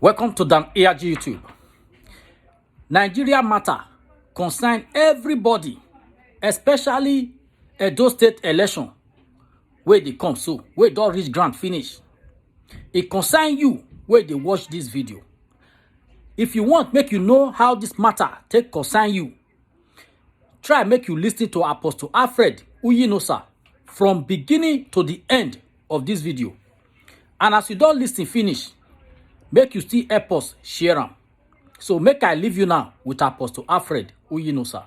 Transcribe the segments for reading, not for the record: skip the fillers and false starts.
Welcome to Dan ARG YouTube. Nigeria matter concern everybody, especially Edo State election where they come so, where don reach ground finish. It concern you where they watch this video. If you want make you know how this matter take concern you, try make you listen to Apostle Alfred Uyinosa from beginning to the end of this video. And as you don listen finish, make you still help us share am. So make I leave you now with Apostle Alfred Uyinosa.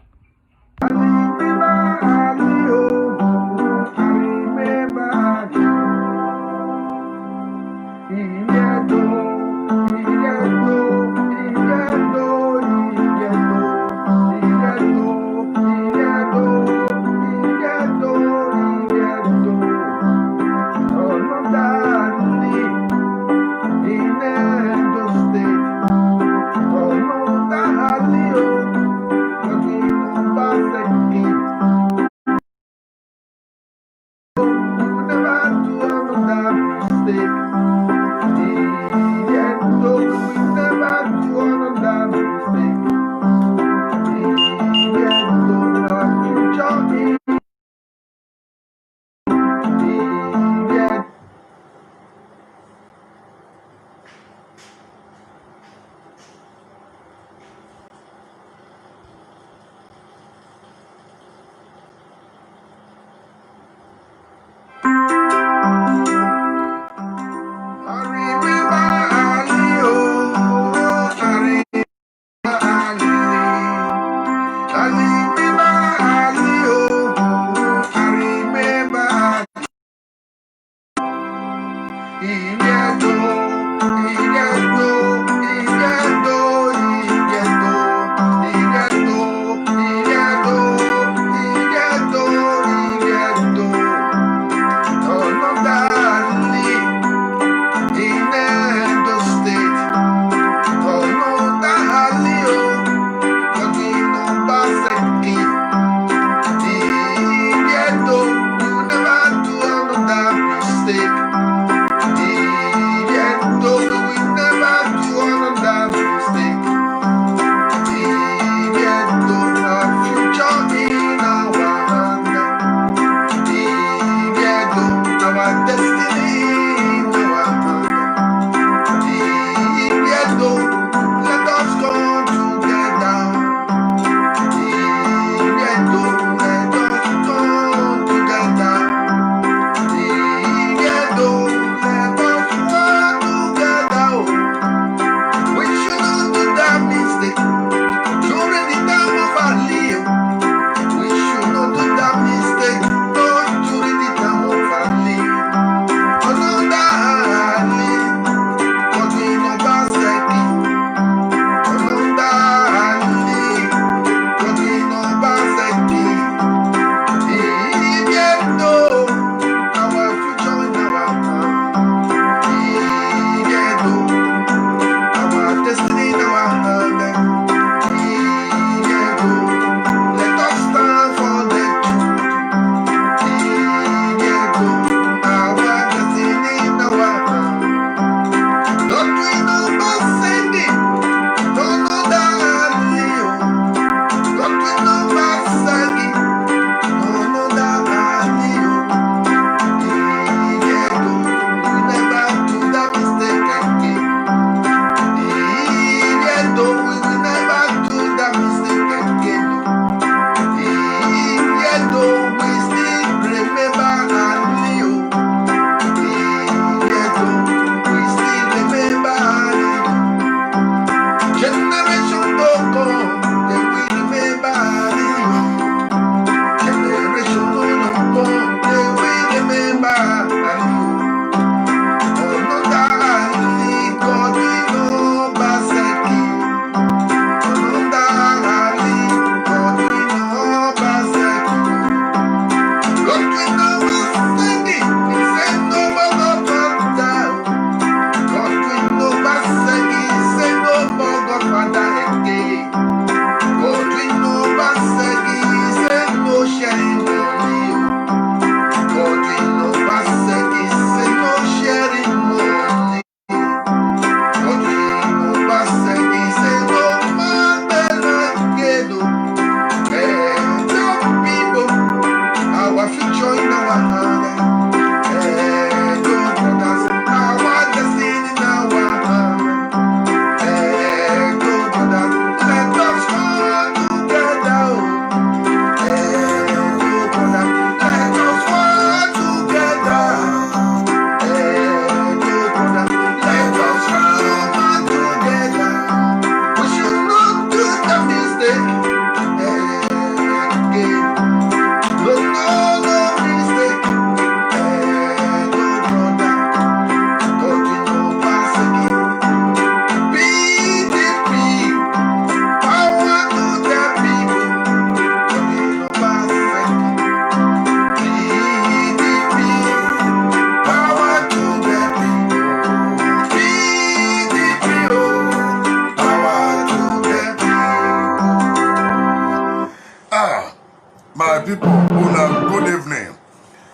people, good evening.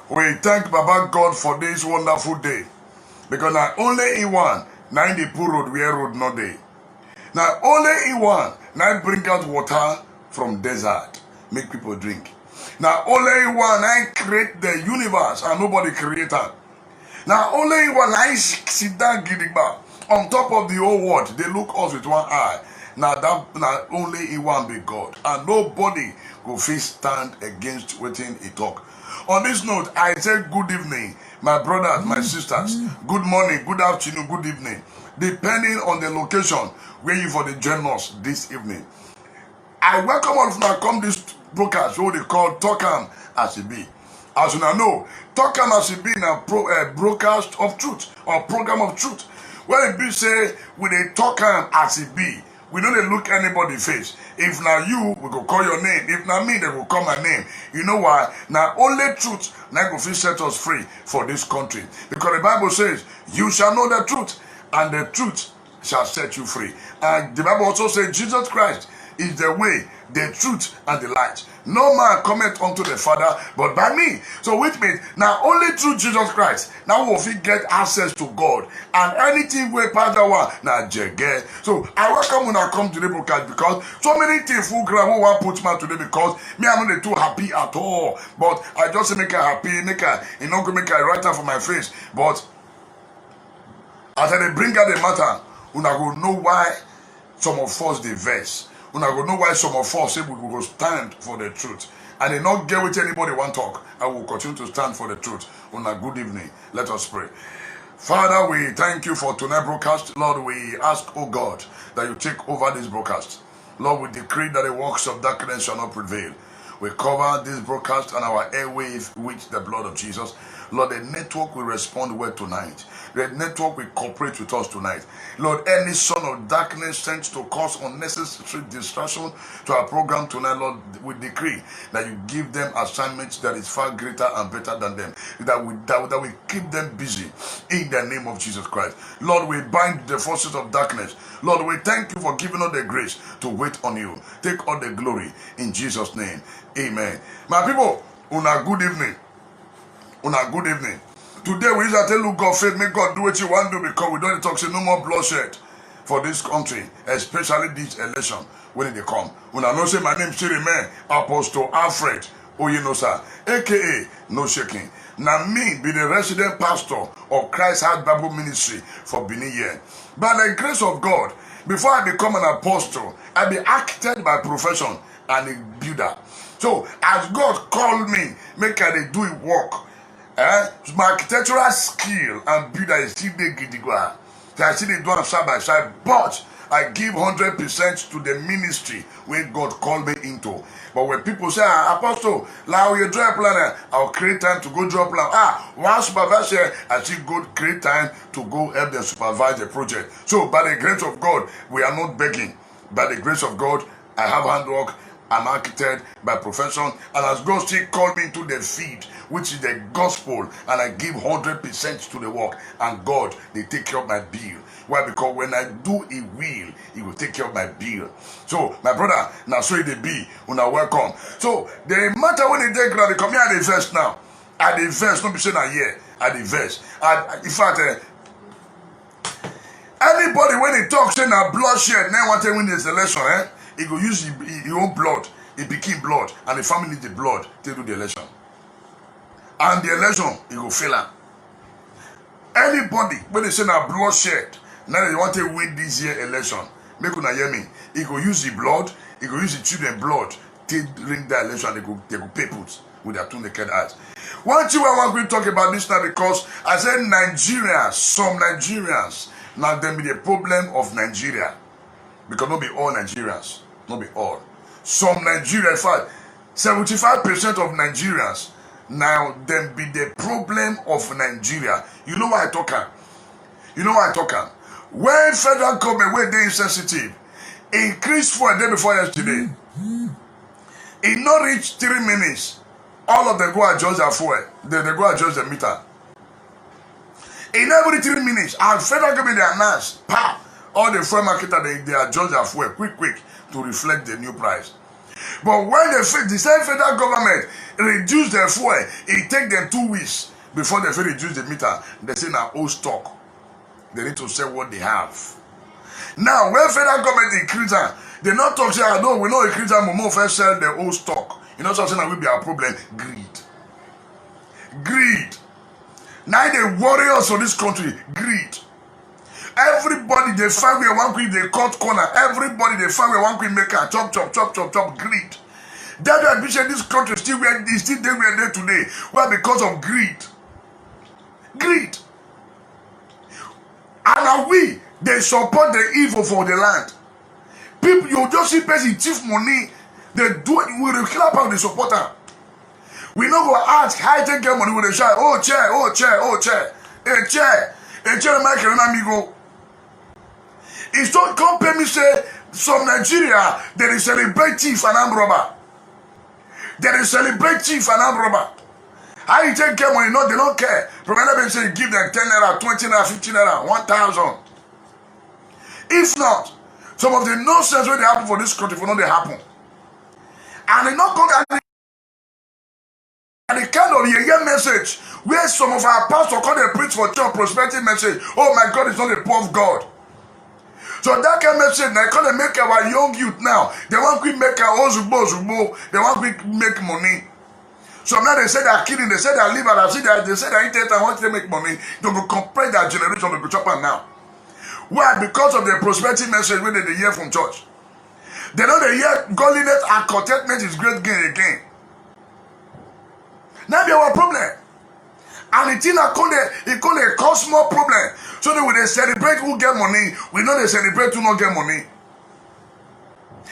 We thank Baba God for this wonderful day. Because not only in one, now in the poor road, where road no day. Now only in one, now bring out water from desert, make people drink. Now only in one, I create the universe and nobody created. Now only in one, I sit down gidigba on top of the whole world. They look us with one eye. Now only in one be God, and nobody go face stand against waiting he talk. On this note, I say good evening, my brothers, my sisters. Good morning, good afternoon, good evening, depending on the location where you for the join us this evening. I welcome all of you to come this broadcast, what they call Talkam as it be. As you know, Talkam as it be in a broadcast of truth or program of truth. When it be say with a Talkam as it be, we don't look anybody face. If now you, we go call your name. If now me, they will call my name. You know why? Now only truth now go set us free for this country. Because the Bible says, you shall know the truth, and the truth shall set you free. And the Bible also says, Jesus Christ is the way, the truth, and the light. No man cometh unto the Father but by me. So which means now only through Jesus Christ now will we get access to God, and anything we pass that one now jege. So I welcome when I come to the broadcast, because so many things full ground who want put man today, because me I'm not too happy at all. But I just make her happy, make her make her writer for my face. But as I bring out the matter, una go know why some of us they verse. Una go know why some of us say we will stand for the truth. And they not get with anybody want talk. I will continue to stand for the truth. Una good evening. Let us pray. Father, we thank you for tonight's broadcast. Lord, we ask, oh God, that you take over this broadcast. Lord, we decree that the works of darkness shall not prevail. We cover this broadcast and our airwaves with the blood of Jesus. Lord, the network will respond well tonight. The network will cooperate with us tonight. Lord, any son of darkness sent to cause unnecessary distraction to our program tonight, Lord, we decree that you give them assignments that is far greater and better than them. That we keep them busy in the name of Jesus Christ. Lord, we bind the forces of darkness. Lord, we thank you for giving us the grace to wait on you. Take all the glory in Jesus' name. Amen. My people, una good evening. Una good evening. Today we usually tell you God faith, make God do what you want to do, because we don't talk say no more bloodshed for this country, especially this election when they come. Una know say my name still remain Apostle Alfred Oyinosa, aka No Shaking. Now me be the resident pastor of Christ Heart Bible Ministry for Benin here. By the grace of God, before I become an apostle, I be architect by profession and a builder. So as God called me, make I do it work. My architectural skill and builder is still there gidigba. So I still do it side by side, but I give 100% to the ministry where God called me into. But when people say, Apostle, now you draw a plan, I'll create time to go draw a plan. One supervisor, I still go create time to go help them supervise the project. So by the grace of God, we are not begging. By the grace of God, I have handwork. I'm architect by profession, and as God still called me into the field, which is the gospel, and I give 100% to the work, and God, they take care of my bill. Why? Because when I do a will, he will take care of my bill. So, my brother, now so it be, when I welcome. So, the matter when they take ground, they come here at the verse now. At the verse, don't be saying that here, at the verse. In fact, anybody when they talk saying that bloodshed, now want to win this election, he go use his own blood, he became blood, and the family need the blood to do the election. And the election, he go fail am. Anybody when they say na bloodshed, now they want to win this year election, make una hear me. He go use the blood, he go use the children blood to ring the election. They go pay put with their two naked eyes. One thing I want to talk about this now, because I said Nigerians, some Nigerians, now them be the problem of Nigeria, because not be all Nigerians. Not be all. Some Nigerians, in fact, 75% of Nigerians, now them be the problem of Nigeria. You know why I talk? You know why I talk? When federal government were they insensitive, increased for a day before yesterday, it not reach 3 minutes. All of them go adjust their fuel. They go adjust the meter. In every 3 minutes, and federal government they announce, all the fuel marketer they adjust their fuel quick to reflect the new price. But when the same federal government reduce their fuel, it take them 2 weeks before they reduce the meter. They say now old stock. They need to sell what they have. Now, when federal government increase them, they not talk say, no, we know increase them, we more first sell the old stock. You know something that will be our problem? Greed. Greed. Now they worry us for this country. Greed. Everybody they find where one quick they cut corner. Everybody they find where one quick make a chop. Greed. That's why this country still there today. Well, because of greed. Greed. And now they support the evil for the land. People, you just see person thief money. They do it with a clap and they support them. We not go ask how they get money with a shout. Oh chair. A chair, my amigo. It's not company say some Nigeria they celebrate thief and armed robber. They celebrate thief and armed robber. How you take care money? No, they don't care. Remember they say give them 10 naira, 20 naira, 15 naira, 1,000. If not, some of the nonsense when they happen for this country for not they happen. And they not come and the kind of year message where some of our pastors come and preach for church prosperity message. Oh my God, it's not a poor of God. So that kind of message, they come and make our young youth now. They want to make our ozubo. They want to make money. So now they say they're killing, they say they're liver, they say they're eating and want to make money. They will compare their generation to go chop now. Why? Because of the prosperity message when they hear from church. They know they hear godliness and contentment is great gain again. Now be our problem. And it cause more problem. So they will celebrate who get money. We know they celebrate who not get money.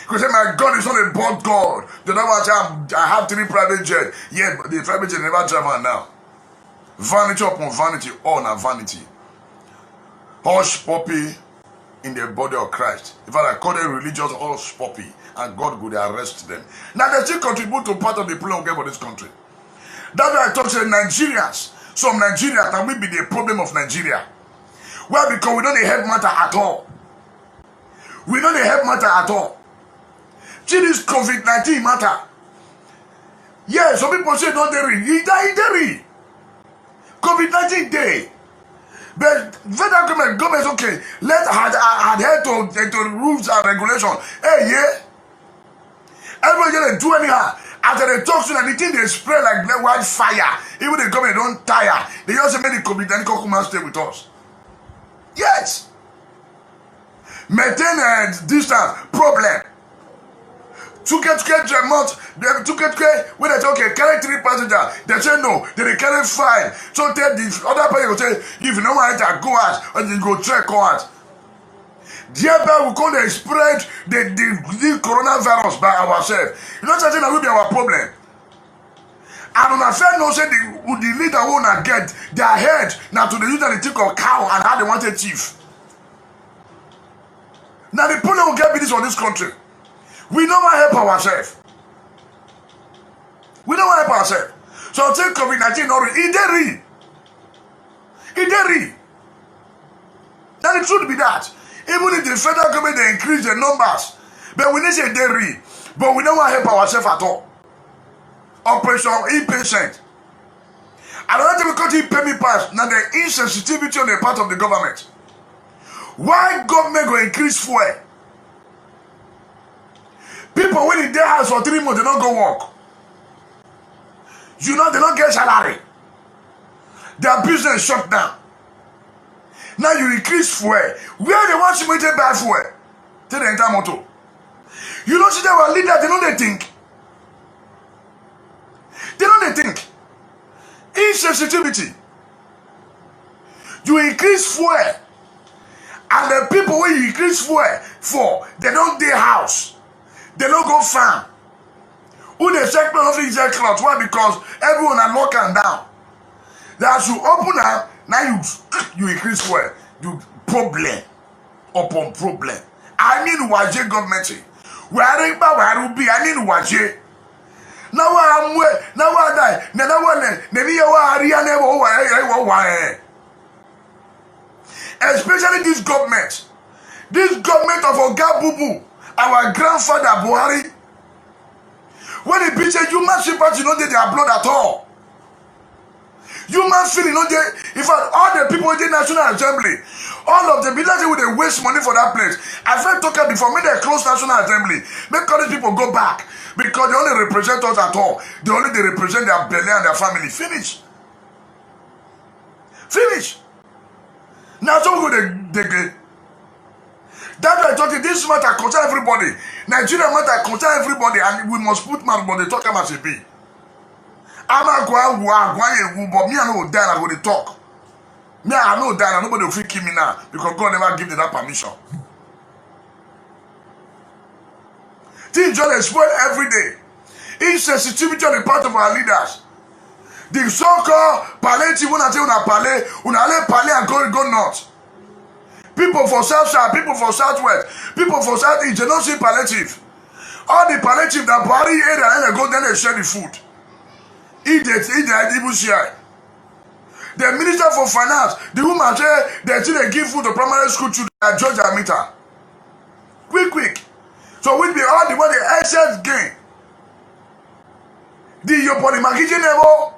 Because my God is not a bought God. The number I have 3 private jets. Yeah, but the private jet never drive now. Vanity upon vanity, all na vanity. Hush puppy in the body of Christ. In fact, I call them religious hush puppy, and God would arrest them. Now they still contribute to part of the problem we get for this country. That's why I talk to Nigerians. Some Nigerians that will be the problem of Nigeria. Well, because we don't help matter at all. We don't help matter at all. See this COVID-19 matter. Yeah, some people say don't they read. He died. COVID-19 day. But federal government okay. Let's adhere to rules and regulations. Hey, yeah. Everybody just do anyhow. After they talk to them, the thing they spread like wildfire. Even the government don't tire. They also make the COVID-19 come and stay with us. Yes. Maintain a distance. Problem. When they say, okay, carry 3 passengers, they say no, they carry 5. So tell the other person will say, if you don't want to go out, or you go check out. Thereby we can spread the coronavirus by ourselves. You know something that will be our problem. And on a fair no say the leader who not get their head now to the use the think of cow and how they want a chief. Now the problem will get this on this country. We don't want to help ourselves. We don't want to help ourselves. So take COVID-19 or it Now the truth be that. Even if the federal government they increase the numbers, but we need to say they read. But we don't want to help ourselves at all. Operation impatient. I don't think because he pay me pass. Now the insensitivity on the part of the government. Why government go increase fuel? People when in their house for 3 months, they don't go work. You know, they don't get salary. Their business shut down. Now you increase fuel. Where they want to make buy fuel? Take the entire motor. You don't see that our leaders, they know they think. They know they think. Insensitivity. You increase fuel. And the people when you increase fuel for, they don't their house. They don't go farm. Who they check nothing is cloth. Why? Because everyone are locking down. That you open up, now you increase fuel. You problem upon problem. I mean waje government. Where be I mean waje. Now I'm where now I die. Now especially this government of Oga Bubu, our grandfather Buhari. When it be say human sympathy, no dey their blood at all. Human feeling, no dey. In fact, all the people in the National Assembly, all of them, because they would waste money for that place. I felt talking before, make they close National Assembly, make all these people go back because they only represent us at all. They represent their belly and their family. Finish. Finish. Now some people they get. That's why I talking. This matter concern everybody. Nigeria matter concern everybody, and we must put mouth but they talk about it be. I'm not going but me I know die I go to talk. Me I know die and nobody will kill me now because God never give me that permission. Things just spoil every day. Insensitivity on the part of our leaders. The so-called palliative when I say una palliate and go north. People for South Side, people for Southwest, people for Southeast, they don't see palliative. All the palliative that Buhari ate and they go then they share the food. Eat the even share. The Minister for Finance, the woman say they give food to primary school children at Georgia meter. Quick. So we be all the money excess gain. The Yoponi Makiji level.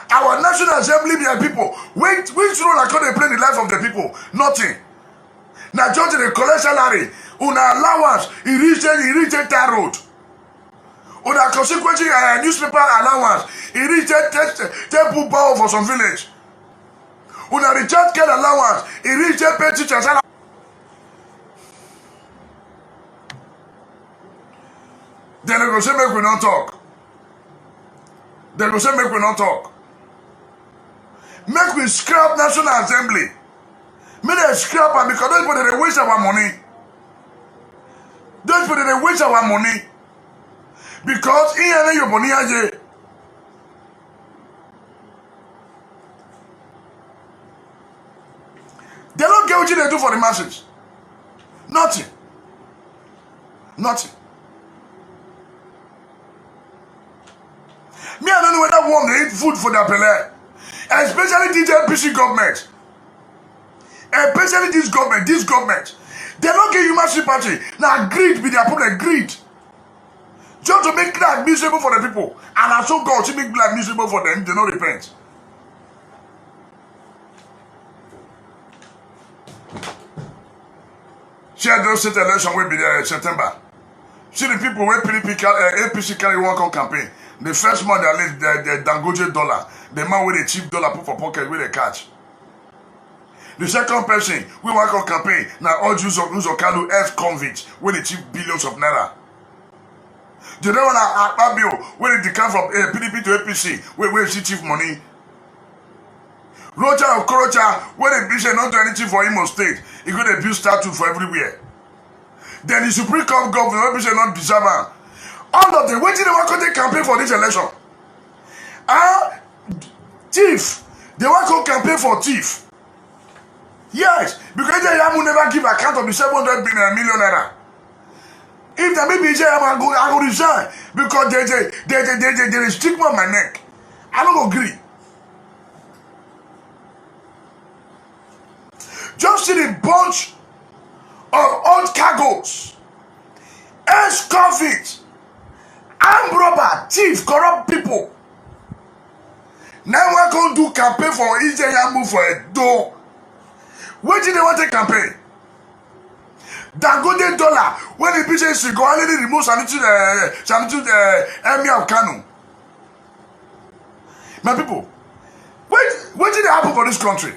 Our National Assembly people, which role are going to play in the life of the people? Nothing. Now just the collect salary, una allowance, he reach that road. Una consequently newspaper allowance, he reach that power for some village. Una recharge care allowance, he reach that pay teachers allowance. Then they go say make we not talk. They go say make we not talk. Make we scrap National Assembly. Make them scrap am because those people they waste our money. Those people they waste our money. Because in any your money aje. They don't get what they do for the masses. Nothing. Me, I don't know whether one they eat food for their belly. Especially this NPC government. Especially this government. They don't get human sympathy. Now greed be their problem. Greed. Just to make life miserable for the people. And also God to make life miserable for them. They don't repent. Share those state election will be there in September. See the people when APC carry one on campaign. The first month they leave the Dangote dollar. The man with the cheap dollar put for pocket with a catch. The second person we work on campaign now all Jews of Kalu ex-convicts with the cheap billions of naira. The other one Akpabio when it decline from PDP to APC where she chief money. Rocha or Korocha when the bishop not do anything for Imo State, he got a bill statue for everywhere. Then the Supreme Court governor when bishop not deserve her. All of them waiting they want to campaign for this election. Thief. They want to campaign for thief. Yes, because they will never give account of the 700 million naira. If the maybe I go resign because they restrict me on my neck. I don't agree. Just see the bunch of old cargoes, ex-convicts, armed robber, thief, corrupt people. Now we're going to do campaign for Ijeyamu for a door. Where did they want to campaign? Dangote dollar. When the bitch go already remove the Emir of Kano. My people, what did happen for this country?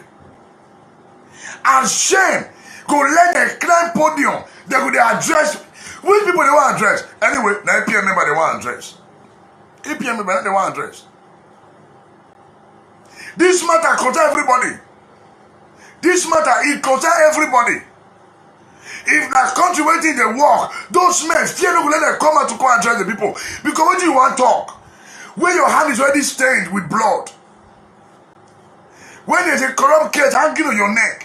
And shame go let the crime podium. They could address which people they want to address. Anyway, now APM member they want to address. APM member they want to address. This matter concern everybody. This matter it concern everybody. If that country waiting they walk, those men fear no let them come out to come address the people. Because what do you want to talk? When your hand is already stained with blood. When there's a corrupt case hanging on your neck.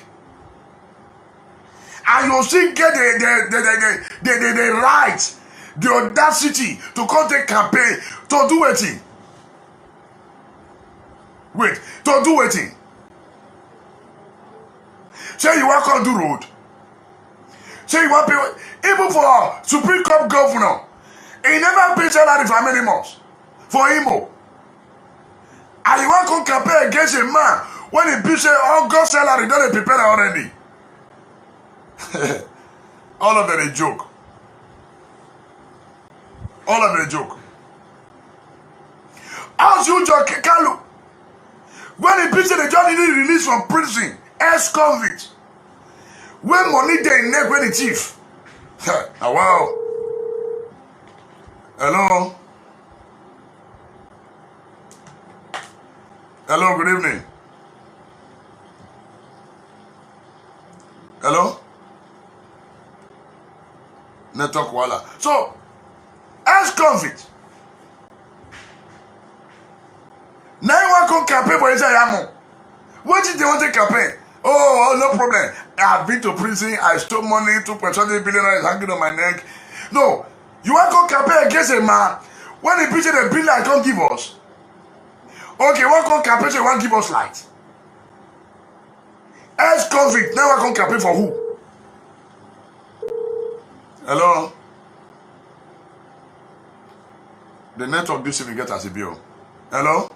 And you still get the right, the audacity to come take campaign to do anything. Wait, to do anything. Say you want to do road. Say you want people, even for Supreme Court governor, He never paid salary for many months for Imo. And you want to compare against a man when he pays August salary, don't they prepare already? All of them a joke. All of them a joke. As you joke, Kalu, when he pays the job, he need released from prison, ex-convict. When money they neck when the chief. Oh, wow. Hello. Hello, good evening. Hello? Network wala. So, ex-convict. Now you want to campaign for Isaiah. What did they want to campaign? Oh, no problem. I've been to prison. I stole money. 2.20 billion is hanging on my neck. No. You want to campaign against a man when he preaches a bill I can't give us? Okay, what can campaign say won't give us light? Ex-convict, now I can campaign for who? Hello? The network this even get as a bill. Hello?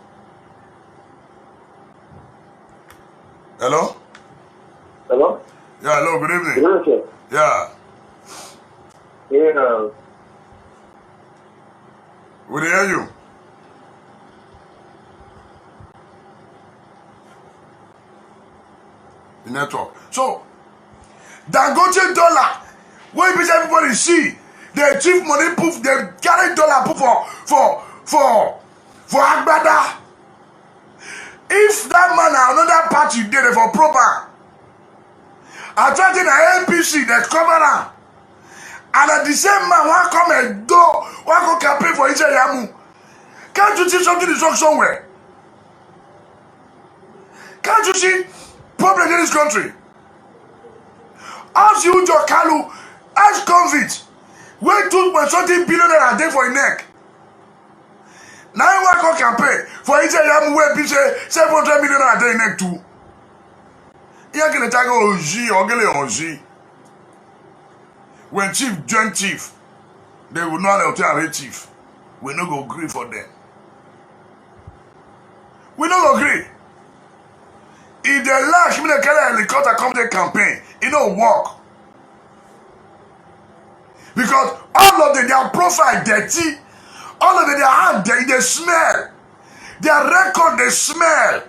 Hello? Hello? Yeah, hello, good evening. Good evening, sir. Yeah. Yeah. We hear you. The network. So, Dangote dollar, when everybody see, they chief money poof, they carry dollar poof for Agbada. If that man and another party did it for proper, attracting an NPC that cover am, and at the same man one come and do one go campaign for Ijeyamu. Can't you see something is wrong somewhere? Can't you see problem in this country? As you Joe Kalu, as convict, wey 2.something billion naira dey for him neck. Now you want to campaign for Ijeyamu wey be say 700 million naira dey him neck too. Here can attack Oji or Gele Oji. When chief join chief, they will not allow to chief. We no go agree for them. We no go agree. If they lack me, they carry a helicopter come to campaign. It don't work. Because all of them, their profile dirty. All of them, their hand dirty, they smell. Their record, they smell.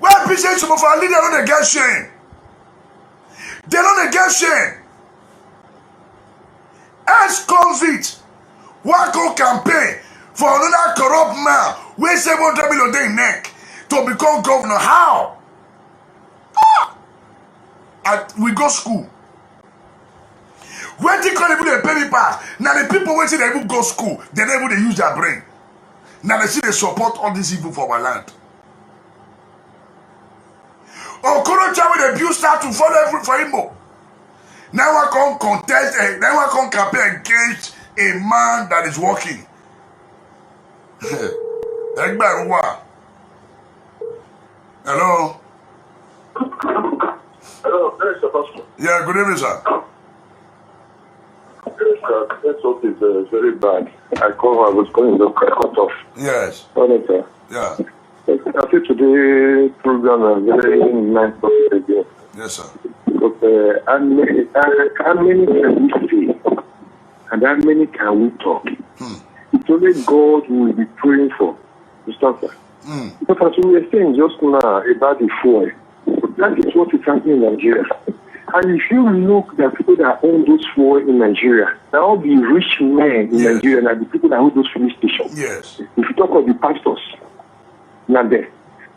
Where people some of our leaders don't get shame. They don't get shame. Ex-convict, one go campaign for another corrupt man wey 700 million dey him neck to become governor. How? We go school. When they call people dey pay me pass, now the people wey say they even go school, they never dey use their brain. Now they see they support all these evil for our land. Okorocha wey dey build start to follow every for Igbo. Now I can contest, now I can campaign against a man that is working. Hello? Hello, where is the pastor? Yeah, good evening, sir. Yes, sir. Network is very bad. I was calling the cut off. Yes. Sorry, sir. Yeah. I think today's program is very nice topic again. Yes, sir. Because how many can we say and how many can we talk? It's only God we will be praying for. Mr. Sir. Because as we were saying just now about the fuel, that is what is happening in Nigeria. And if you look at people that own those fuel in Nigeria, they all the rich men in Nigeria and the people that own those filling stations. Yes. If you talk of the pastors, not there.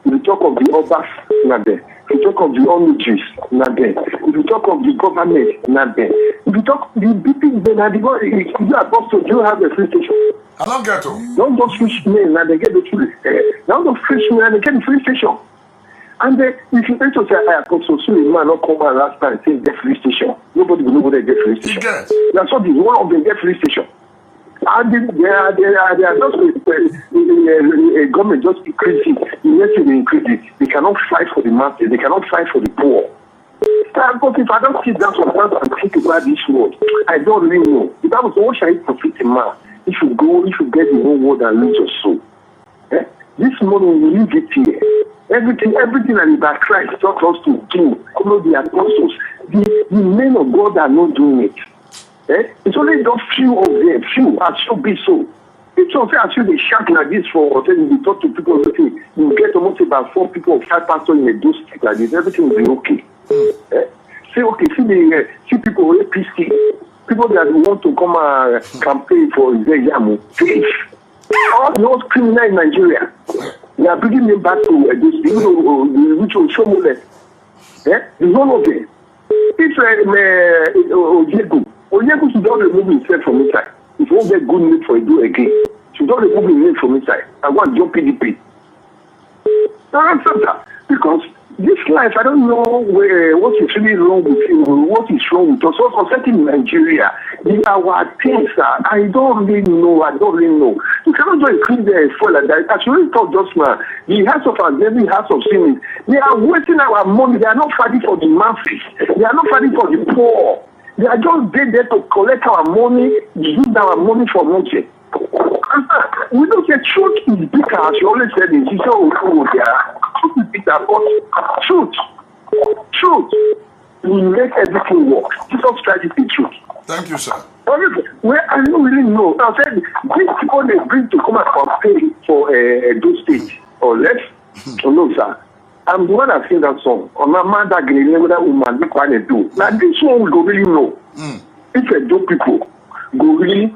If you talk of the others, not there. If you talk of the honoraries, not there. If you talk of the government, not there. If you talk the people, then if you are apostle, you have a free station. I don't get to. Don't those rich men, now they get the free. Now those rich men, they get the free station. And then, if you try to say, I apostle, so you might not come out last time saying get free station. Nobody will know where they get free station. That's what is one of them get free station. And they are just a government just increasing. Yes, they increase it. They cannot fight for the masses. They cannot fight for the poor. But if I don't sit down sometimes and think about this word, I don't really know. If I was what shall it profit a man if you get the whole world and lose your soul. This morning we leave it here. Everything that is by Christ taught us to do, follow the apostles. The men of God are not doing it. It's only just few of them, few, and so be so. It's also as they shout like this for then we talk to people, okay, you get almost about 4 people or 5 pastors in a do stick like this, everything will be okay. See people who are PC, people that want to come and campaign for Yamu, thief. All those criminals in Nigeria, they are bringing them back to this, which will show more less. The one of them. If Onyegu should not remove himself from inside. If you won't get good need for a do again, should not remove his name from inside. I want your PDP. Now answer that. Because this life, I don't know what is really wrong with you, what is wrong with us. So concerning Nigeria, our things are, I don't really know. You cannot just increase the fuel like that. As you really talk just now, the House of Assembly, House of Senate, they are wasting our money. They are not fighting for the masses. They are not fighting for the poor. They are just there to collect our money, use our money for nothing. We don't say truth is bitter, as you always said in Jesus. Truth is bitter, but truth will make everything work. Jesus Christ is the truth. Thank you, sir. Well, I don't really know. I said, these people they bring to come and campaign for those states or less. No, sir. I'm the one that sing that song. On my man that that woman look what they do. Now this one we go really know. If they do people go really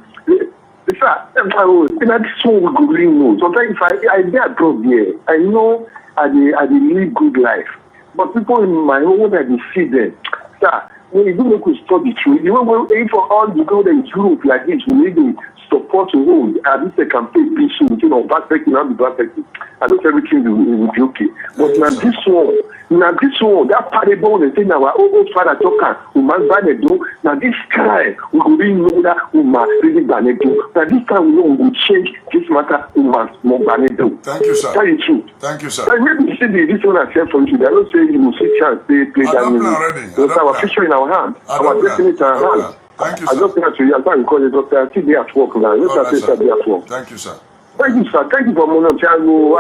this one we go really know. Sometimes if I get abroad here, I know I live good life. But people in my home that they see them, sir, when you do make we study truth, you know for all the people in Europe like this, we need to support the home. At least they can pay peaceful, perspective, not the perspective. I don't everything will be okay. But now this one, that parable, they say now our old father talker, we must buy the door. Now this time, we will really know that we must really buy the door. Now this time, we know we will change this matter, we must more buy the door. Thank you, sir. Tell you true. Thank you, sir. And maybe you see this one I said for you. They don't say you will see chance, they play that music. Because our future in our hand, our destiny in our hand. Thank you, sir. I just want to you. I'm trying to call it, Doctor. I see they at work now. Let's say they at work. Thank you, sir. Thank you, sir. Thank you for money. I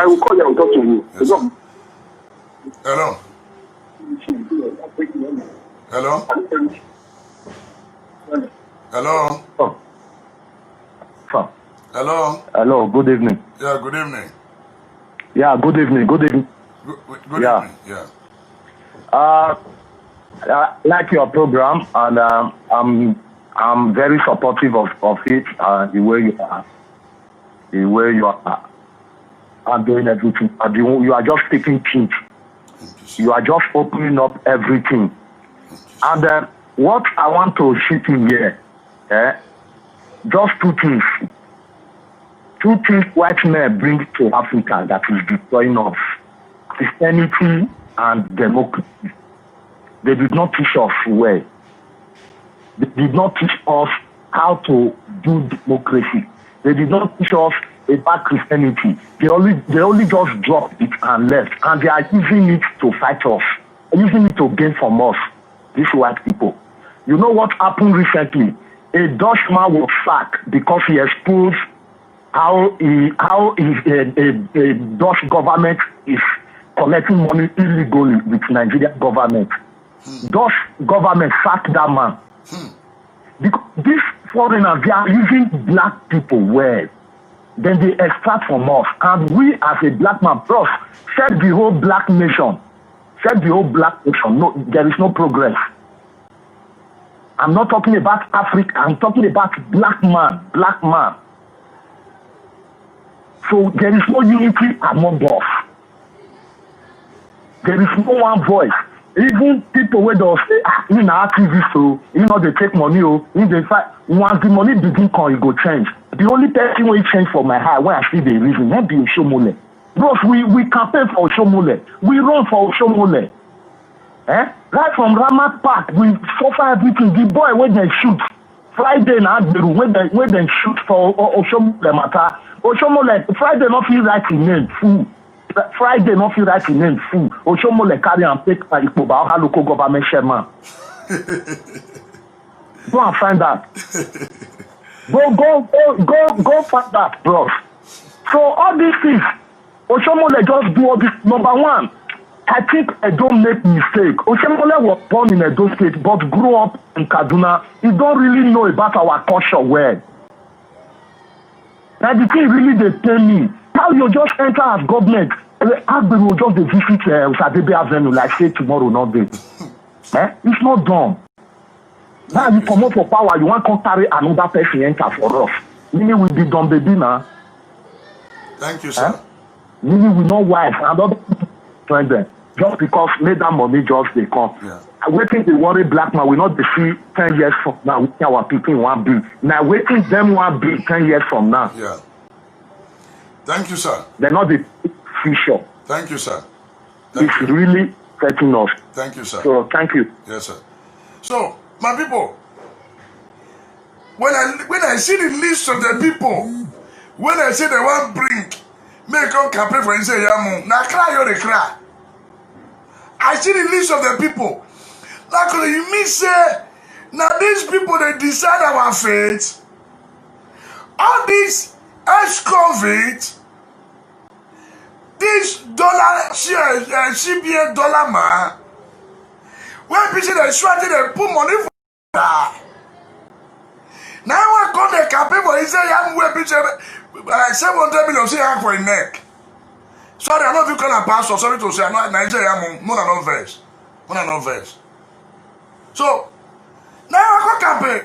will call you and talk to you. Yes, hello. Hello. Hello. Oh. Hello. Hello. Good evening. Yeah. Good evening. Yeah. Good evening. Good evening. Good evening. Yeah. I like your program, and I'm very supportive of it. The way you are doing everything. You are just taking truth. You are just opening up everything. And what I want to shoot in here, just 2 things. 2 things white men bring to Africa that is destroying us: Christianity and democracy. They did not teach us well. They did not teach us how to do democracy. They did not teach us about Christianity. They only just dropped it and left. And they are using it to fight us, using it to gain from us, these white people. You know what happened recently? A Dutchman was sacked because he exposed how a Dutch government is collecting money illegally with Nigerian government. Dutch government sacked that man. Because these foreigners, they are using black people well. Then they extract from us. And we as a black man, plus, set the whole black nation. No, there is no progress. I'm not talking about Africa. I'm talking about black man. So there is no unity among us. There is no one voice. Even people where they say, you know, activists, so you know they take money, in the fact, once the money begin come, it go change. The only person will change for my heart when I see the reason, not be Oshomole. Bros, we campaign for Oshomole. We run for Oshomole. Right from Ramat Park, we suffer everything. The boy when they shoot Friday night, when they shoot for Oshomole matter. Oshomole Friday not feel right in name fool. Friday not feel right in name fool. Oshomole carry and take by Ikpoba local government chairman. Go and find that. Go find that, bro. So all these things, Oshomole just do all this. Number one, I think I don't make mistake. Oshomole was born in Edo State, but grew up in Kaduna. He don't really know about our culture well. Now the thing really they tell me, how you just enter as government, Agbe will just visit Usadebe Avenue like say tomorrow, not day. It's not done. Now you come up for power, you want to carry another person enter for us. Meaning we be done baby now. Thank you, sir. Meaning we know wife, another join them. Just because made that money just they come. Yeah. Waiting the worry black man will not be see 10 years from now. Our people want be. Now waiting them want be 10 years from now. Yeah. Thank you, sir. They're not the future. Thank you, sir. Thank It's you. really hurting us. Thank you, sir. So thank you. Yes, sir. So, my people, when I see the list of the people, when I say they want bring, make come campaign for say yamu, na cry or they cry. I see the list of the people. Like you mean say, now these people they decide our fate. All these ex-convicts, this dollar CBN dollar man, when people they sweat they put money for that. Now I come the campaign for say yamu where people like 700 million say hang for a neck. Sorry, I know if you call a pastor, sorry to say, I'm not Nigeria, more than no verse. More than no verse. So, now I go campaign.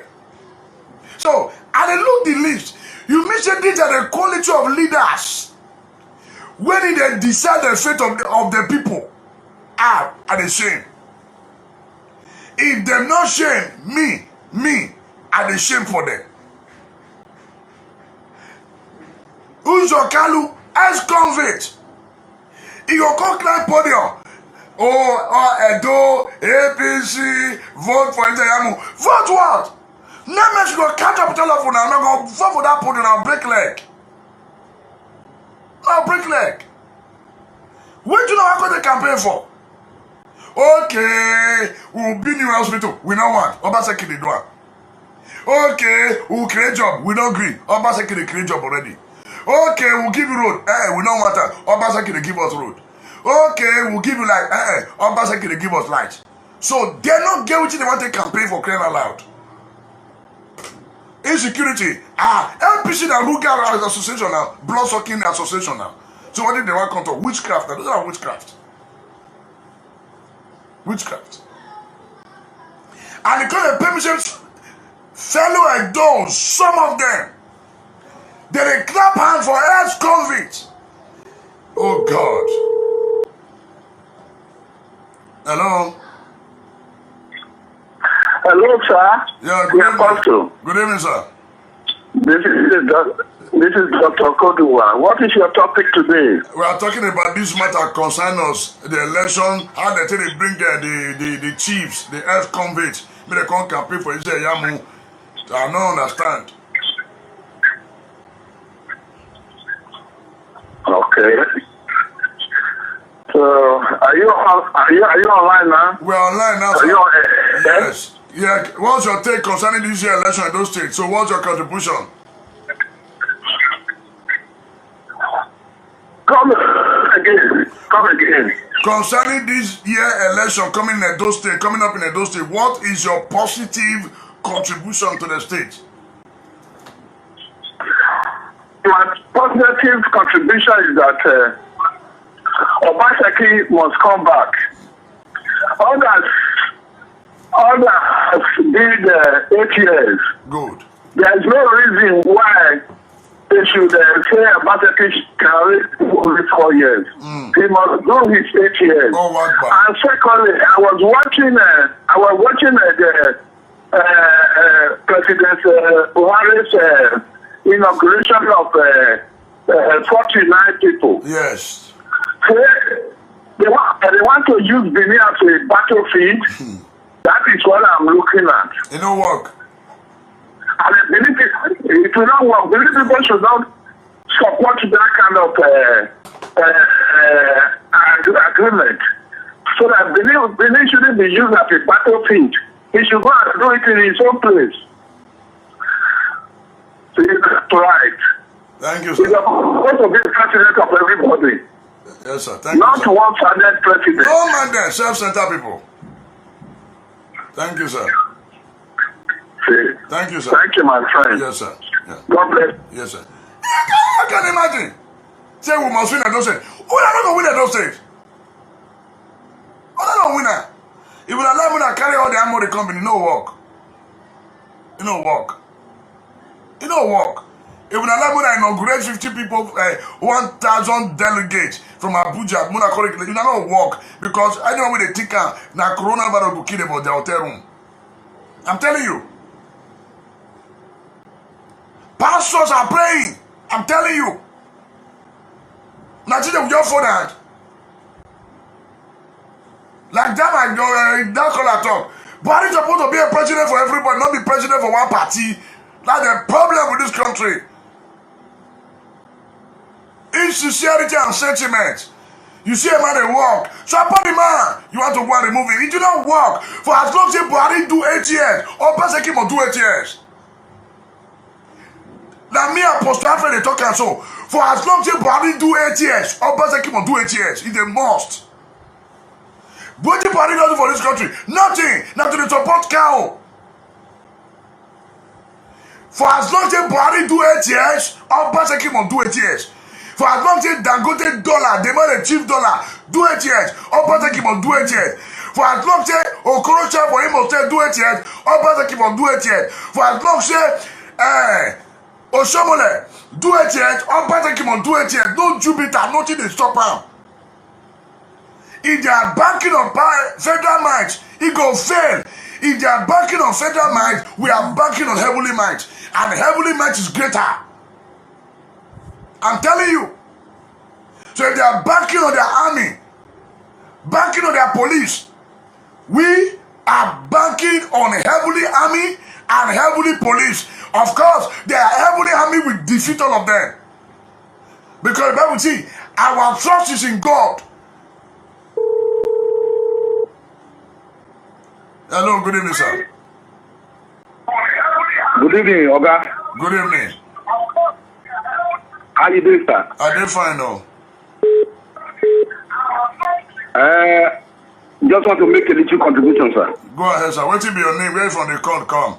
So, I look the list. You mentioned these are the quality of leaders. When they decide the fate of the people, are the same. If them not shame, me, are the shame for them. Uzo Kalu, ex-convict. You go come climb podium. Edo, APC, vote for Yamu. Vote what? Never should go catch up telephone and not go vote for that podium and break leg. I'll break leg. What do you know I got the campaign for? Okay, we'll be new hospital. We don't want. Obaseki they do it. Okay, we'll create job. We don't agree. Obaseki they create job already. Okay, we'll give you road. We don't want that. Obaseki they give us road. Okay, we'll give you light. Obaseki they give us light. So they not get what they want to campaign for crying out loud. Insecurity. LPC and Ruga association now. Blood sucking association now. So what did they want to come to? Witchcraft. Those are witchcraft. Witchcraft. And because the permissions fellow adults, some of them, they clap hands for ex-convicts. Oh God. Hello? Hello, sir. Yeah, good evening. Good evening, sir. This is Dr. Koduwa. What is your topic today? We are talking about this matter concern us, the election, how they tell they bring the chiefs, the ex-convicts, may they come campaign for Israel Yamu. I don't understand. Okay. So, are you online now? We're online now, Are sir. you Yes. Yeah. What's your take concerning this year election in those states? So what's your contribution? Come again. Concerning this year election coming up in Edo State, what is your positive contribution to the state? My positive contribution is that Obaseki must come back. Others did 8 years. Good. There is no reason why they should say Obaseki can only 4 years. He must do his 8 years. Oh, what bad. And secondly, I was watching President Buhari's inauguration of 49 people. Yes. They want to use Benin as a battlefield. That is what I'm looking at. It don't work. And it will not work. Benin people should not support that kind of agreement. So that Benin shouldn't be used as a battlefield. He should go and do it in his own place. So it's right. Thank you, He's sir. supposed to be the president of everybody. Yes, sir. Thank Not you, sir. one-sided president. No man there, self-centered people. Thank you, sir. See, Thank you, sir. thank you, my friend. Yes, sir. Yeah. God bless. Yes, sir. I can imagine. Say we must win at those states. Who are not going to win at those states? Who are not going to win at? If we allow me to carry all the ammo the company, no work. It no work. It no work. If we allow me to inaugurate 50 people, 1,000 delegates from Abuja, it will not work. Because I know where they think now coronavirus will kill them out their hotel room. I'm telling you. Pastors are praying. I'm telling you. Nigeria will just for that. Like that, that color talk. Buhari is supposed to be a president for everybody, not be president for one party. That's the problem with this country. Insincerity and sentiment. You see a man at work. Support the man. You want to go and remove him. It do not work. For as long as Buhari do 8 years, or Pastor will do 8 years. Now me Apostle Alfred they talk and so. For as long as Buhari do 8 years, or Pastor will do 8 years. It's a must. What the Buhari does for this country? Nothing. Not to the support cow. For as long as Buhari do 8 years, or Pastor will do 8 years. For as long as Dangote dollar, the money chief dollar, do 8 years, Oba take him do 8 years. For as long as Okorocha for him will say do 8 years, Oba take him do 8 years. For as long as Oshomole do 8 years, Oba take him do 8 years. No Jupiter, nothing to stop him. If they are banking on federal might, it go fail. If they are banking on federal might, we are banking on heavenly might. And heavenly might is greater. I'm telling you. So if they are banking on their army, banking on their police, we are banking on a heavenly army and heavenly police. Of course, their heavenly army will defeat all of them. Because the Bible says, our trust is in God. Hello, good evening, sir. Good evening, Oga. Good evening. How you doing, sir? I did fine now. Just want to make a little contribution, sir. Go ahead, sir. What will be your name? Where from the call come?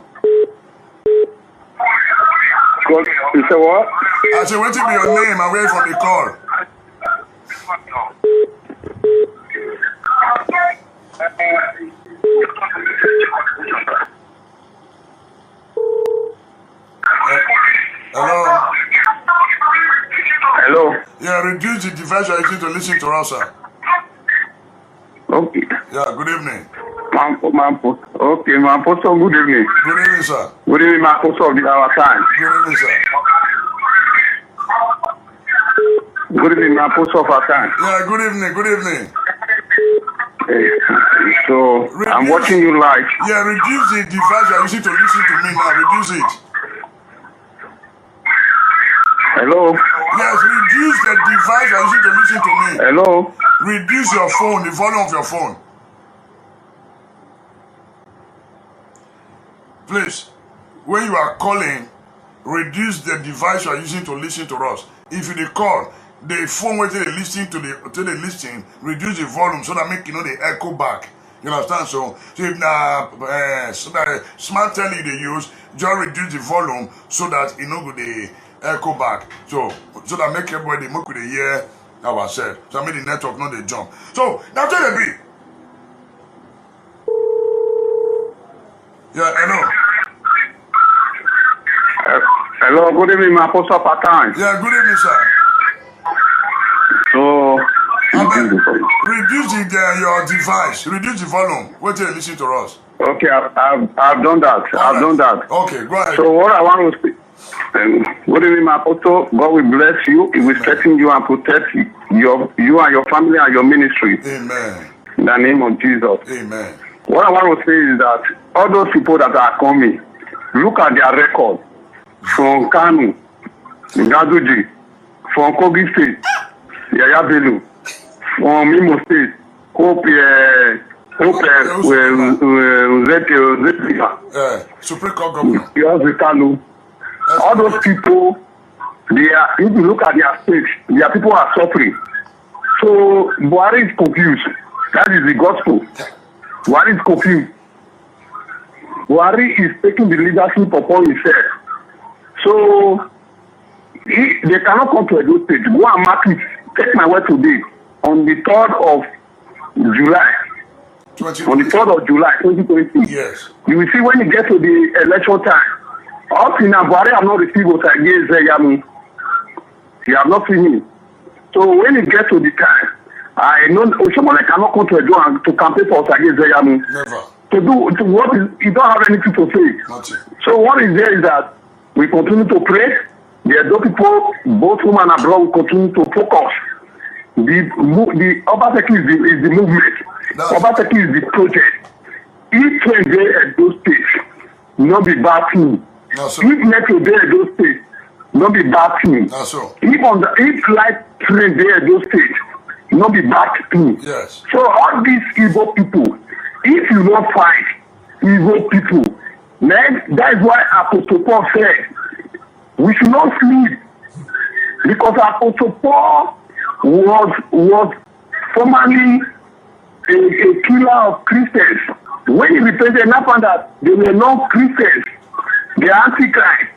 You say what? I said, what will be your name and where from the call? Hello? Hello? Yeah, reduce the device you are using to listen to us, sir. Okay. Yeah, good evening. Okay, my apostle, good evening. Good evening, sir. Good evening, my apostle of our time. Good evening, sir. Good evening, my apostle of our time. Yeah, good evening, good evening. So, I'm watching you live. Yeah, reduce the device you are using to listen to me now. Reduce it. Hello? Yes, reduce the device you are using to listen to me. Hello? Reduce your phone, the volume of your phone. Please, when you are calling, reduce the device you are using to listen to us. If you call, the phone where they listen to the listening, reduce the volume so that make the echo back. You understand? So if so that smart telly they use, just reduce the volume so that go the echo back. So that make everybody make with the hear ourselves. So I make the network not the jump. So now tell the be. Yeah, hello. Hello, good evening, my apostle of time. Yeah, good evening, sir. So, reduce your device. Reduce the volume. Wait till you listen to us. okay, I've done that. I've done that. Okay, go ahead. So what I want to say, good evening, my apostle. God will bless you. He will strengthen you and protect you and your family and your ministry. Amen. In the name of Jesus. Amen. What I want to say is that all those people that are coming, look at their record. From Kanu, Ngazuji, from Kogi State, Yaya Bello, from Imo State, Supreme Court Governor. All those people, they are, if you look at their state, their people are suffering. So Buhari is confused. That is the gospel. Buhari is confused. Buhari is taking the leadership upon himself. So they cannot come to Edo State. Go and mark it. Take my word today. On the 3rd of July. On the 3rd of July 2020. Yes. You will see when you get to the election time. Up till now, Buhari have not received what I gave Yamu. You have not seen him. So when you get to the time, I know Oshomole cannot come to Edo to campaign for Osage Yamu. Never. To what is, you don't have anything to say. Nothing. So what is there is that we continue to pray. The Edo people, both home and abroad, will continue to focus. The Obaseki is the movement. Obaseki is the project. Each train there Edo State, not be bad thing. No, sir. If metro there Edo State, not be bad thing. No, sir. If light train there Edo State, not be bad thing. Yes. So all these Igbo people, if you don't fight Igbo people, then that is why Apostle Paul said we should not sleep, because Apostle Paul was formerly a killer of Christians. When he repented and found that they were not Christians, they are antichrist.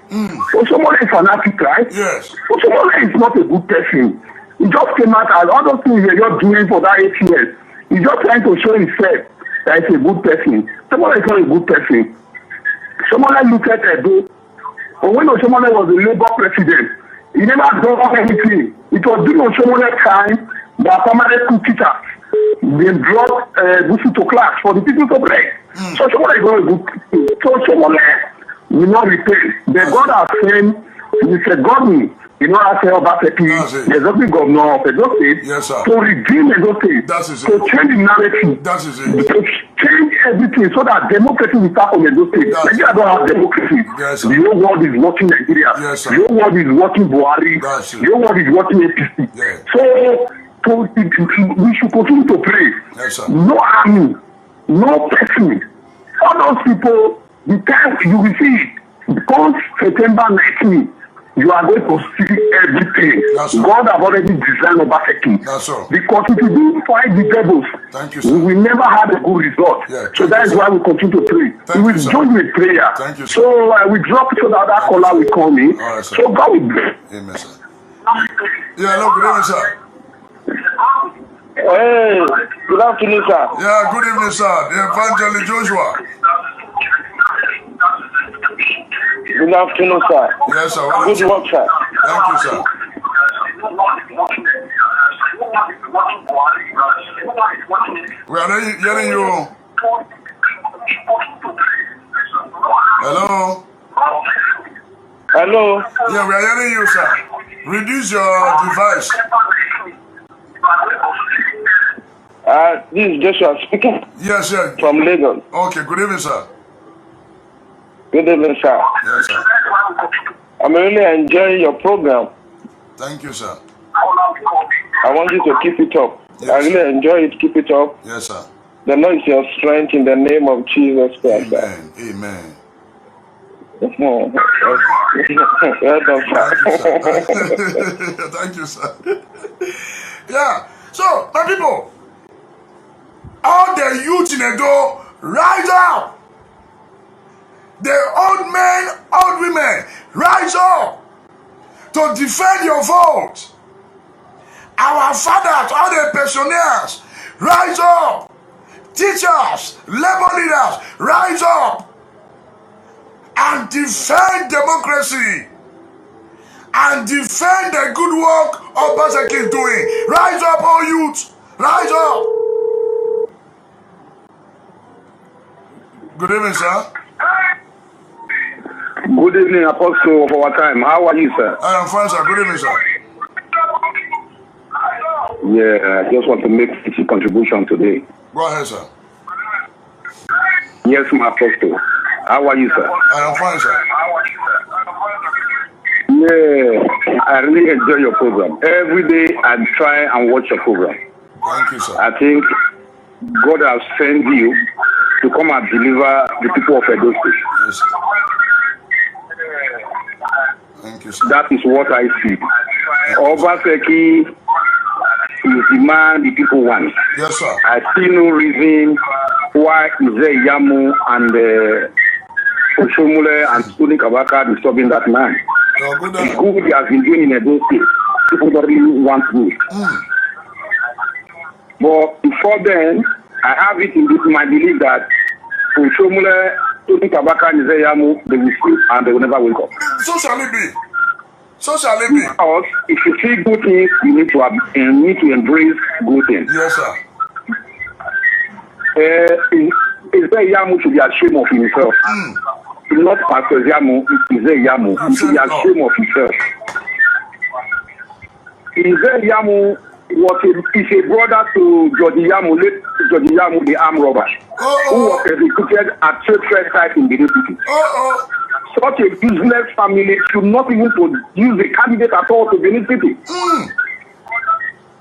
So someone is an antichrist. Yes. So someone is not a good person. He just came out and all those things you're just doing for that 8 years. He's just trying to show himself that he's a good person. Someone is not a good person. Someone looked at Edo. But when Oshomole was the Labour president, he never done anything. It was during Oshomole's time that primary school teachers, they brought Busu to class for the people to play. So Oshomole is not a good person. So Oshomole will not repent. The God has sent Mr. Godwin, you know, I say Obaseki, the executive governor of Edo State, yes, sir, to redeem Edo State, to change the narrative, to change everything so that democracy will start from Edo State. Nigeria don't have democracy. Yes, the whole world is watching Nigeria. Yes, the whole world is watching Buhari. The whole world is watching APC. Yes. So we should continue to pray. Yes, sir. No army, no person. All those people, the time you will see it, because September 19, you are going to see everything. God have already designed Obaseki. Because if you do fight the devils, thank you, sir, we will never have a good result. Yeah, so that is why we continue to pray. We will join with prayer. Thank you, sir. So we drop so that that caller will call me. Right, so God will bless. Amen, sir. Yeah, hello, good evening, sir. Hey, good afternoon, sir. Yeah, good evening, sir. The Evangelist Joshua. Good afternoon, sir. Yes, sir. Good work, sir. Thank you, sir. We are hearing you. Hello? Hello? Yeah, we are hearing you, sir. Reduce your device. This is Joshua speaking. Yes, sir. From Lagos. Okay, good evening, sir. Good evening, sir. Yes, sir. I'm really enjoying your program. Thank you, sir. I want you to keep it up. Yes, I really enjoy it. Keep it up. Yes, sir. The Lord is your strength in the name of Jesus Christ. Amen. Amen. Well done, sir. Thank you, sir. Yeah. So, my people, all the youth in Edo, rise up. The old men, old women, rise up to defend your vote. Our fathers, all the pensioners, rise up. Teachers, labor leaders, rise up and defend democracy and defend the good work Obaseki is doing. Rise up, all youth. Rise up. Good evening, sir. Good evening, Apostle of our time. How are you, sir? I am fine, sir. Good evening, sir. Yeah, I just want to make a contribution today. Go ahead, sir. Yes, my Apostle. How are you, sir? I am fine, sir. Yeah, I really enjoy your program. Every day I try and watch your program. Thank you, sir. I think God has sent you to come and deliver the people of Edo State. Yes, sir. Thank you, sir. That is what I see. Obaseki is the man the people want. Yes, sir. I see no reason why Ize Yamu and Oshomule and Tony Kabaka disturbing that man. The good he has been doing in Edo State, people don't really want good. But before then, I have it in my belief that Oshomule, Tony Kabaka and Ize Yamu, they will sleep and they will never wake up. So shall it be. So shall it be. Because if you see good things, you need to embrace good things. Yes, sir. Ize Yamu should be ashamed of himself. Not Pastor Yamu, Ize Yamu. He should be ashamed of himself. Ize Yamu is a brother to George Yamu, late George Yamu, the armed robber, who was executed at Trade Fair site in Benin City. Such a useless family should not even produce a candidate at all to Benin City.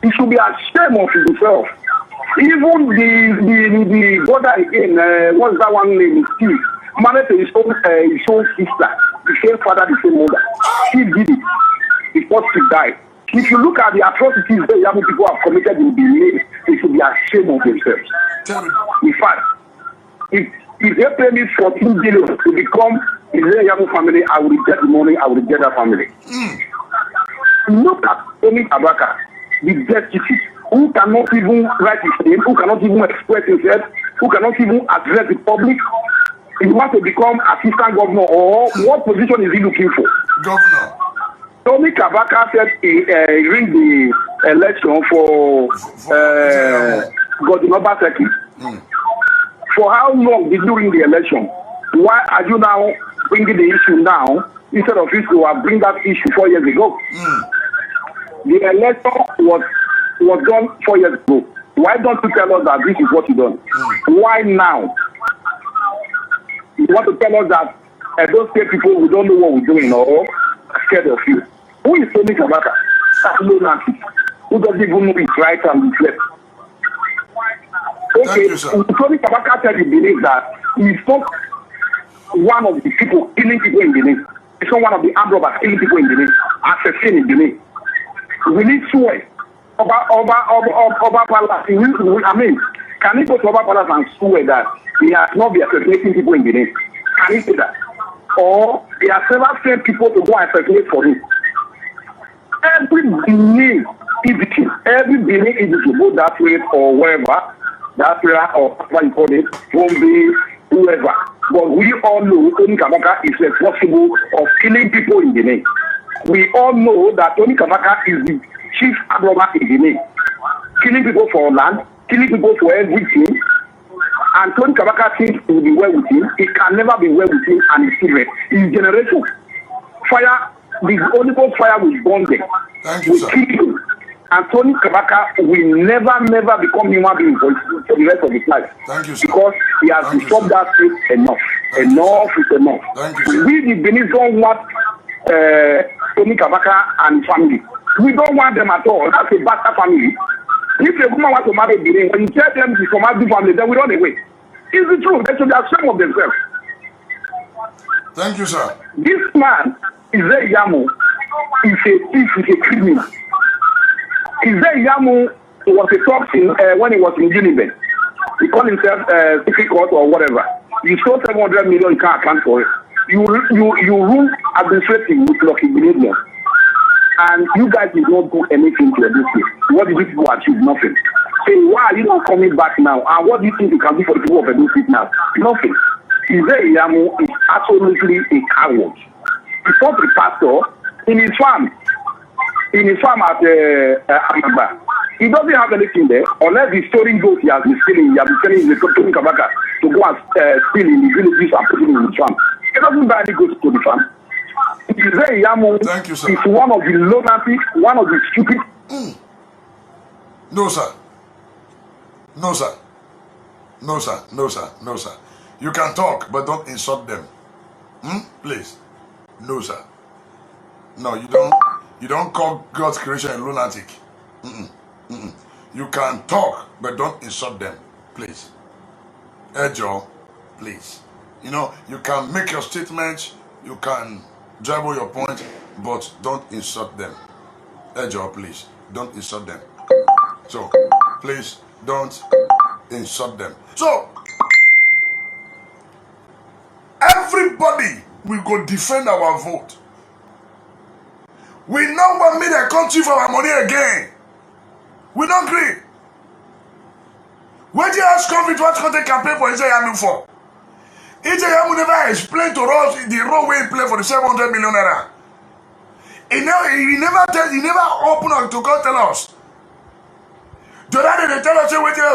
He should be ashamed of himself. Even the brother again, what's that one name? Steve, married to his own sister, the same father, the same mother. He did it before she died. If you look at the atrocities that young people have committed in Benin, they should be ashamed of themselves. In fact, if they pay me 14 billion to become a young family, I will get the money, I will get that family. Look at Tony Kabaka, the destitute, who cannot even write his name, who cannot even express himself, who cannot even address the public. He wants to become assistant governor, or what position is he looking for? Governor. Tony Kabaka said he ring the election for Godwin Obaseki. For how long did you ring the election? Why are you now bringing the issue now instead of you to bring that issue 4 years ago? The election was done 4 years ago. Why don't you tell us that this is what you done? Why now? You want to tell us that those state people, we don't know what we're doing or are scared of you. Who is Tony Kabaka? That's lunatic. Who doesn't even know his right and his left? Okay, Tony Kabaka said he believes that he's not one of the people killing people in Benin. He's not one of the armed robbers killing people in Benin, assassinating in Benin. We need swear. Oba Palace, I mean, can he go to Oba Palace and swear that he has not been assassinating people in Benin? Can he say that? Or he has never sent people to go and assassinate for him? Every Benin is both that way or wherever, that way or what you call it, won't be whoever. But we all know Tony Kabaka is responsible of killing people in Benin. We all know that Tony Kabaka is the chief robber in Benin, killing people for land, killing people for everything. And Tony Kabaka thinks he will be well with him. He can never be well with him and his children. His generation, fire, the Holy Ghost fire will burn them. Thank you, sir. Kill. And Tony Kabaka will never become human being for the rest of his life. Thank you, sir. Because he has disturbed that state enough. Enough is enough. Thank you, sir. We the Benin don't want Tony Kabaka and family. We don't want them at all. That's a bastard family. If a woman wants to marry Benin, when you tell them to come out the family, then we run away. It's the truth. They should be ashamed of themselves. Thank you, sir. This man, Ize Yamu, is a thief, is a criminal. Ize Yamu was a toxin when he was in Uniben. He called himself secret court or whatever. You stole 700 million, you can't account for it. You rule administrative with lucky million. And you guys did not do anything to this case. What did you people achieve? Nothing. Say, why are you not coming back now? And what do you think you can do for the people of Edo State now? Nothing. Ize Yamu is absolutely a coward. He fought the pastor in his farm at Amaba. He doesn't have anything there, unless the story goes he has been stealing. He has been telling the Tony Kabaka to go and steal in the villages and put it in his farm. He doesn't buy any goods to the farm. Ize Yamu is one of the lunatics, one of the stupid. No, sir. No, sir. No, sir. No, sir. No, sir. You can talk, but don't insult them. Please. No, sir. No, you don't call God's creation a lunatic. You can talk, but don't insult them. Please. Ejo, please. You know, you can make your statements, you can dribble your point, but don't insult them. Ejo, please, don't insult them. So, please, don't insult them. So, everybody will go defend our vote. We no want me the country for our money again. We don't agree. When you ask COVID what country campaign for Ijeyamu for? Ijeyamu never explained to us the role we play for the 700 million naira. He never opened up to God tell us. The other day they tell us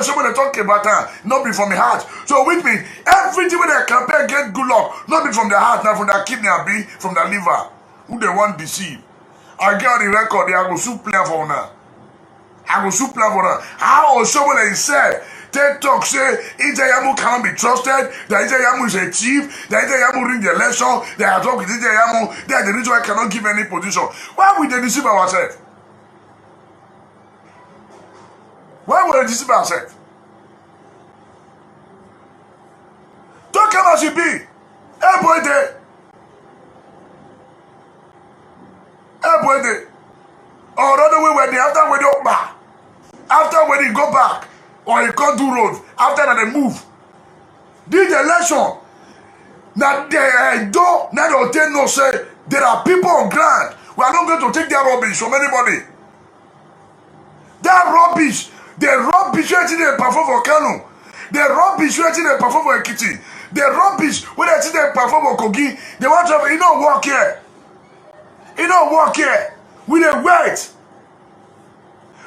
someone they talk about not be from the heart. So which means everything when they campaign get good luck, not be from the heart, not from the kidney, be from the liver. Who they want to deceive. I get on the record, I go soup play for now. I go soup play for now. How someone they said, they talk say Ijeyamu cannot be trusted, that Ijeyamu is a chief, that Ijeyamu ring the election, they are talking Ijeyamu, that the reason why cannot give any position. Why would they deceive ourselves? Why would they deceive ourselves? Don't come as you be. Hey boy there. Hey boy there. Or another way where they after when they go back. After when they go back. Or he can't do road. After that they move. This election. Now they don't now they no say there are people on ground. We are not going to take their rubbish from anybody. That rubbish. The rubbish waiting they perform for Kano. The rubbish waiting they perform for Ekiti. The rubbish when they perform for Kogi. They want to you know work here. You know work here. We dey wait.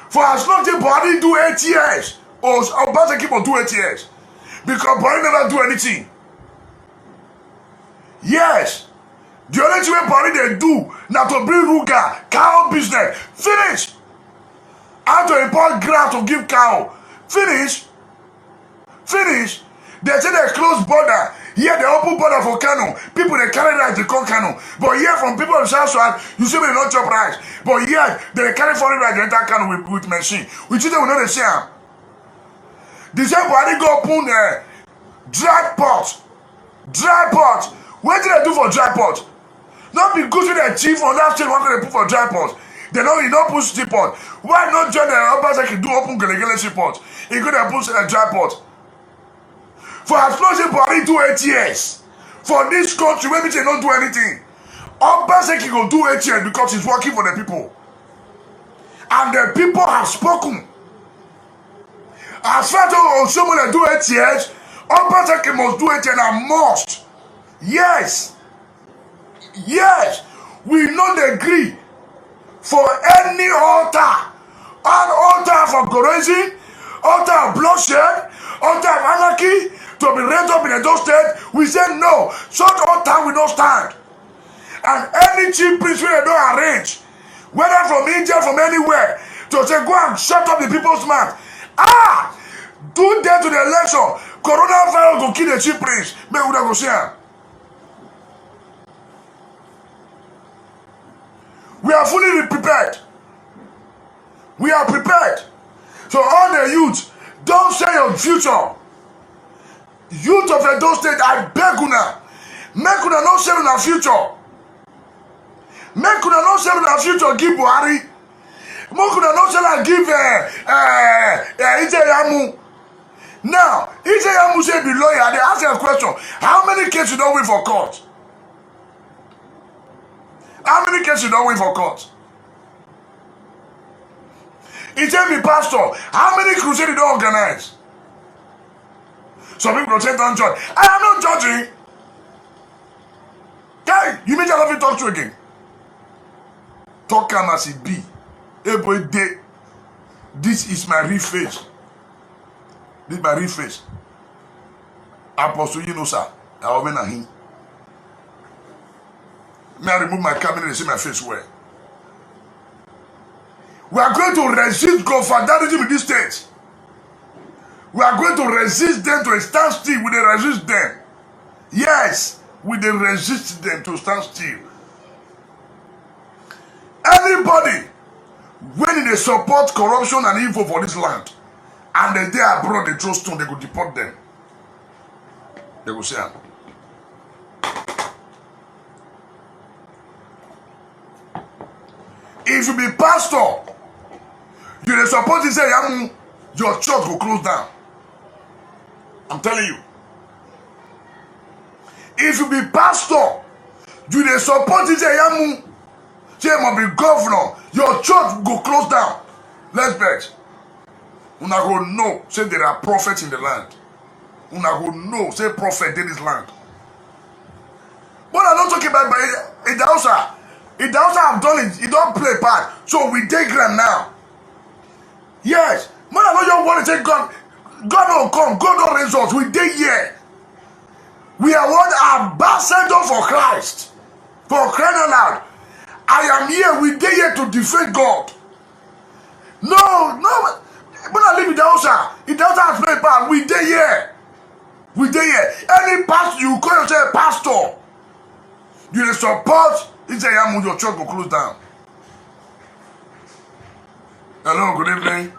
For as long as the body do 8 years. Or about to keep on do 8 years. Because body never do anything. Yes. The only thing body they do now to bring Ruga, cow business. Finish. How to import grass to give cow. Finish. Finish. They say they close border. Here they open border for Kano. People they carry rice to come Kano. But here from people of South Sudan, you see they don't chop rice. But here they carry foreign rice to enter Kano with machine. Which is they will not the same. The same body go open dry pot. Dry pot. What did they do for dry pot? Not be good with the chief on that state what they put for dry pot. They know you don't put steam pot. Why not join the Obaseki do open Gelegele pot? He could have put a dry pot. For as long as the body do 8 years. For this country, maybe they don't do anything. Obaseki will do 8 years because he's working for the people. And the people have spoken. As far as someone that do 8 years, Obaseki must do 8 years and must. Yes. Yes. We not agree for any altar. An altar for corruption, altar of bloodshed, altar of anarchy, to be raised up in a those state, we say no. Such altar will not stand. And any chief priest will not arrange, whether from India, from anywhere, to say go and shut up the people's mouth. Do that to the election. Coronavirus will kill the chief priest. May we go see him. We are fully prepared. We are prepared. So all the youth, don't say your future. Youth of Edo State, I beg una. Make una not say your future. Make una not say your future give Buhari. Make una not say give Ijeyamu. Now, Ijeyamu say be lawyer. They ask you a question. How many cases you don't win for court? How many cases you don't win for court? He tell me, Pastor, how many crusades you don't organize? Some people say don't judge. I am not judging. Hey, you mean I love you talk to you again? Talk him as it be. Every day. This is my real face. This is my real face. Apostle, you know, sir. I will win him. May I remove my cabinet and see my face where? We are going to resist Godfatherism in this state. We are going to resist them to stand still. We will resist them. Yes, we will resist them to stand still. Anybody, when they support corruption and evil for this land, and the day abroad they throw stone, they go deport them. They go say, if you be pastor, you dey support to say, your church will close down. I'm telling you. If you be pastor, you dey support to say, say must be governor, your church go close down. Let's bet. Una go know, say there are prophets in the land. Una go know, say prophet in this land. But I'm not talking about Idahosa. Idahosa have done it. It don't play part. So we take them now. Yes. Man, I know you want to say God. God don't come. God don't raise us. We dey here. We are what ambassadors for Christ. For crying out loud. I am here. We dey here to defend God. No. When I live in Idahosa, Idahosa has played part. We dey here. We dey here. Any pastor, you call yourself pastor. You dey support, it's a your church will close down. Hello, good evening.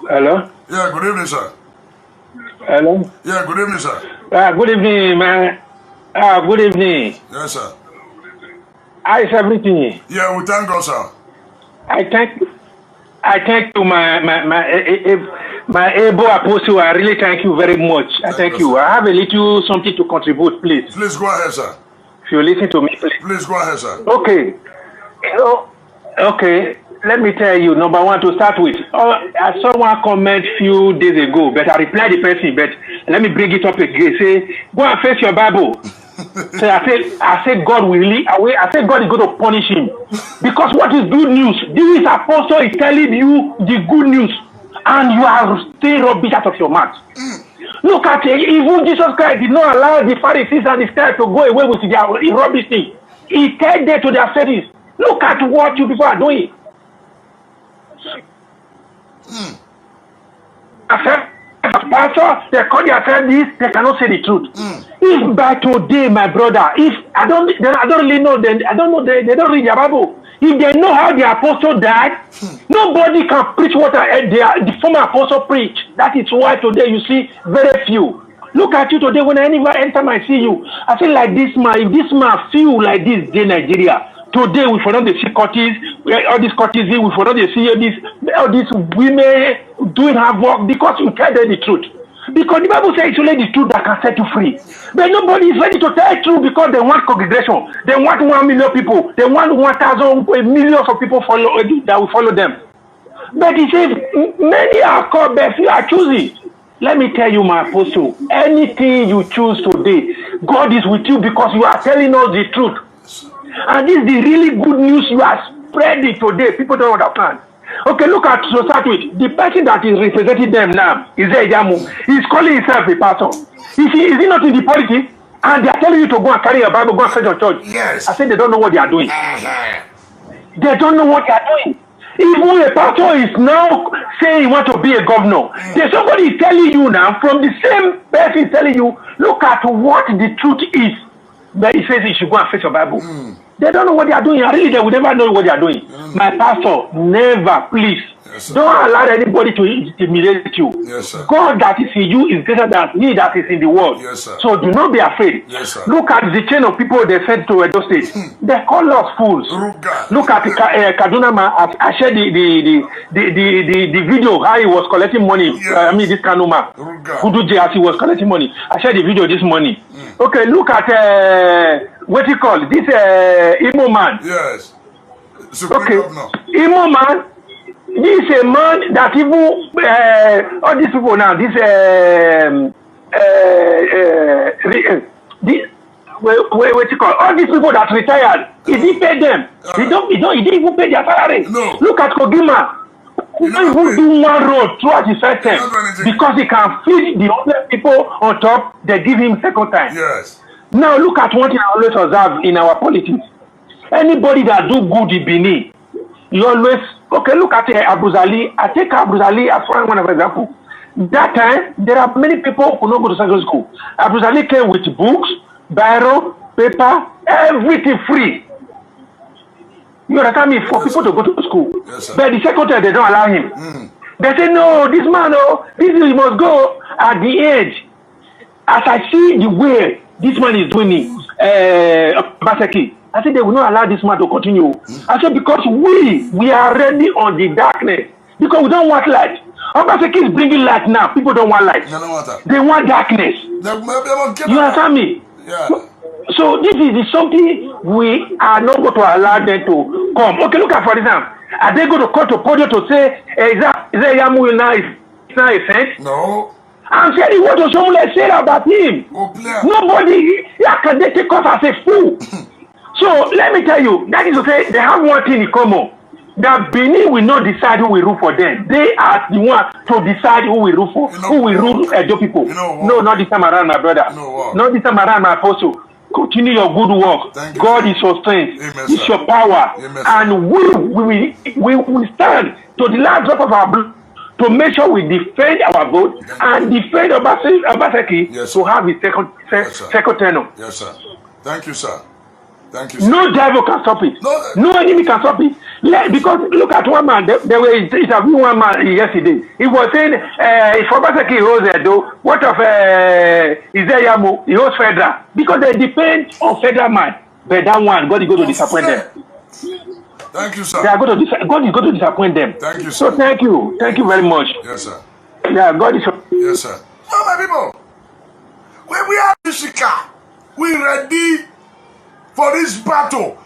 Hello? Yeah, good evening, sir. Hello? Yeah, good evening, sir. Good evening, man. Good evening. Yes, sir. How is everything? Yeah, we thank God, sir. I thank you, my able apostle. I really thank you very much. I thank you. I have a little something to contribute, please. Please go ahead, sir. If you listen to me, please. Please go ahead, sir. Okay. Okay. Let me tell you, number one, to start with. I saw one comment few days ago, but I replied the person, but let me bring it up again. Say, go and face your Bible. So I said God will really, I said God is going to punish him. Because what is good news? This apostle is telling you the good news, and you are saying rubbish out of your mouth. Look at it. Even Jesus Christ did not allow the Pharisees and the scribes to go away with their rubbish thing. He told them to their faces, look at what you people are doing. Pastor, they call themselves this, they cannot say the truth. If by today, my brother, if I don't really know, they don't read their Bible. If they know how the apostle died, nobody can preach what the former apostle preached. That is why today you see very few. Look at you today. When I enter I see you, I feel like this man. If this man feel like this in Nigeria, today we forgot the see all these courtesy, we forgot to see all these women doing havoc because you tell them the truth. Because the Bible says it's only the truth that can set you free. But nobody is ready to tell the truth because they want congregation. They want 1 million people. They want 1,000 millions of people that will follow them. But he says, many are called, but few are choosing. Let me tell you, my apostle, anything you choose today, God is with you because you are telling us the truth. And this is the really good news you are spreading today. People don't understand. Okay, look at to start with. The person that is representing them now is Ejamu. He's calling himself a pastor. Is he not in the politics? And they are telling you to go and carry your Bible, go and search your church. Yes. I said they don't know what they are doing. They don't know what they are doing. Even a pastor is now saying he wants to be a governor. There's somebody is telling you now, from the same person telling you, look at what the truth is. But he says you should go and face your Bible. They don't know what they are doing. Really, they will never know what they are doing. My pastor, never, please. Yes, don't allow anybody to intimidate you. Yes, sir. God that is in you is greater than he that is in the world. Yes, sir. So do not be afraid. Yes, sir. Look at the chain of people they sent to Edo State. They call us fools. Ruga. Look at Kaduna man. I shared the video how he was collecting money. Yes. This Kanuma. Ruga. As he was collecting money. I shared the video this morning. Okay, look at what you call this Imo man. Yes. Okay, Imo man. This is a man that even all these people now. What you call all these people that retired? He didn't pay them. He didn't even pay their salary. No. Look at Kogima. He don't even do one road throughout his first term because he can feed the other people on top. They give him second time. Yes. Now look at what I always observe in our politics. Anybody that do good in Benin, you always look at Abuzali. I take Abuzali as one example. That time there are many people who could not go to secondary school. Abuzali came with books, biro, paper, everything free. You understand me? For people to go to school. Yes, sir. But the second time they don't allow him. They say no, this man, he must go at the age. As I see the way this man is doing it, Obaseki. I said they will not allow this man to continue. I said because we are already on the darkness because we don't want light. Obaseki is bringing light now. People don't want light. They want darkness. You understand me? Yeah. So this is something we are not going to allow them to come. Okay, look at for example. Are they going to come to podium to say, is that Yamu now is not a saint? No. I'm saying what does someone say about him? Oh, nobody can they take us as a fool. So let me tell you, that is to say they have one thing in common. That Benin will not decide who will rule for them. They are the one to decide who will rule for, who will rule Edo people. No, not this time around, my brother. Not this time around, my apostle. Continue your good work. God is your strength. It's your power. And we will stand to the last drop of our blood to make sure we defend our vote and defend Obaseki to have his second tenure. Yes, sir. Thank you, sir. Thank you, sir. No devil can stop it. No enemy can stop it. Because look at one man. There were interviewing one man yesterday. He was saying, if Obaseki holds Edo, what of Izeyamu? He holds federal. Because they depend on federal man. But that one, God is going to disappoint them. Thank you, sir. God is going to disappoint them. Thank you, sir. So thank you. Thank you very much. Yes, sir. Yeah, God is. Yes, sir. So, my people, when we are Ishika, we ready for this battle.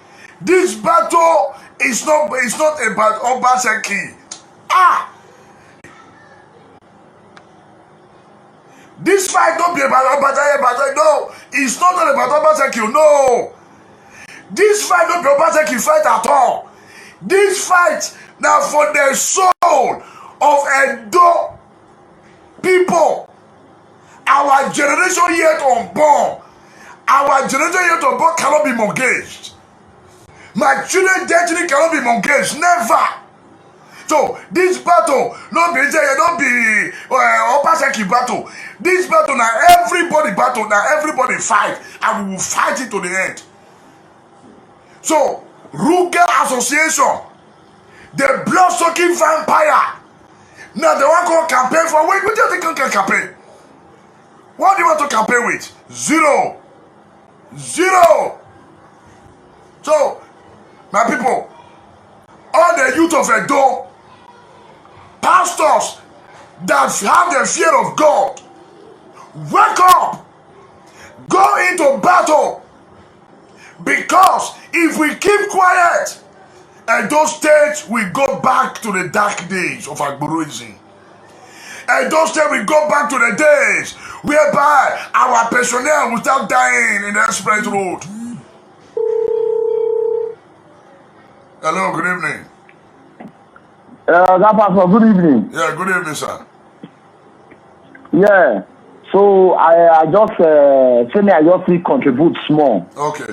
This battle is not about Obaseki. This fight don't be about Obaseki. No, it's not about Obaseki. No. This fight don't be Obaseki fight at all. This fight now for the soul of Edo people. Our generation yet unborn. Our generation yet unborn cannot be mortgaged. My children destiny cannot be mortgaged. Never. So this battle, not be Obaseki battle. This battle now everybody battle, now everybody fight, and we will fight it to the end. So Ruga Association, the blood-sucking vampire. Now they want to campaign for. What do you think you can campaign? What do you want to campaign with? Zero. So, my people, all the youth of Edo, pastors that have the fear of God, wake up, go into battle. Because if we keep quiet, Edo State will go back to the dark days of Agboruism. Edo State will go back to the days whereby our personnel will start dying in the express road. Hello, good evening. Good evening. Yeah, good evening, sir. Yeah. So I just feel contribute small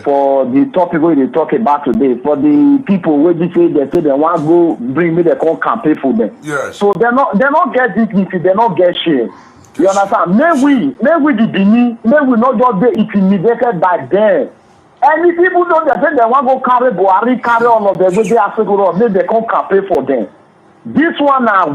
for the topic we dey talk about today. For the people wey say they want to go bring me the come campaign for them. Yes. So they not get dignity, they not get shame. You understand? May we the Benin, may we not just be intimidated by them. Any people know they say they want to go carry Buhari, carry all of them, they ask go maybe they come campaign for them. This one are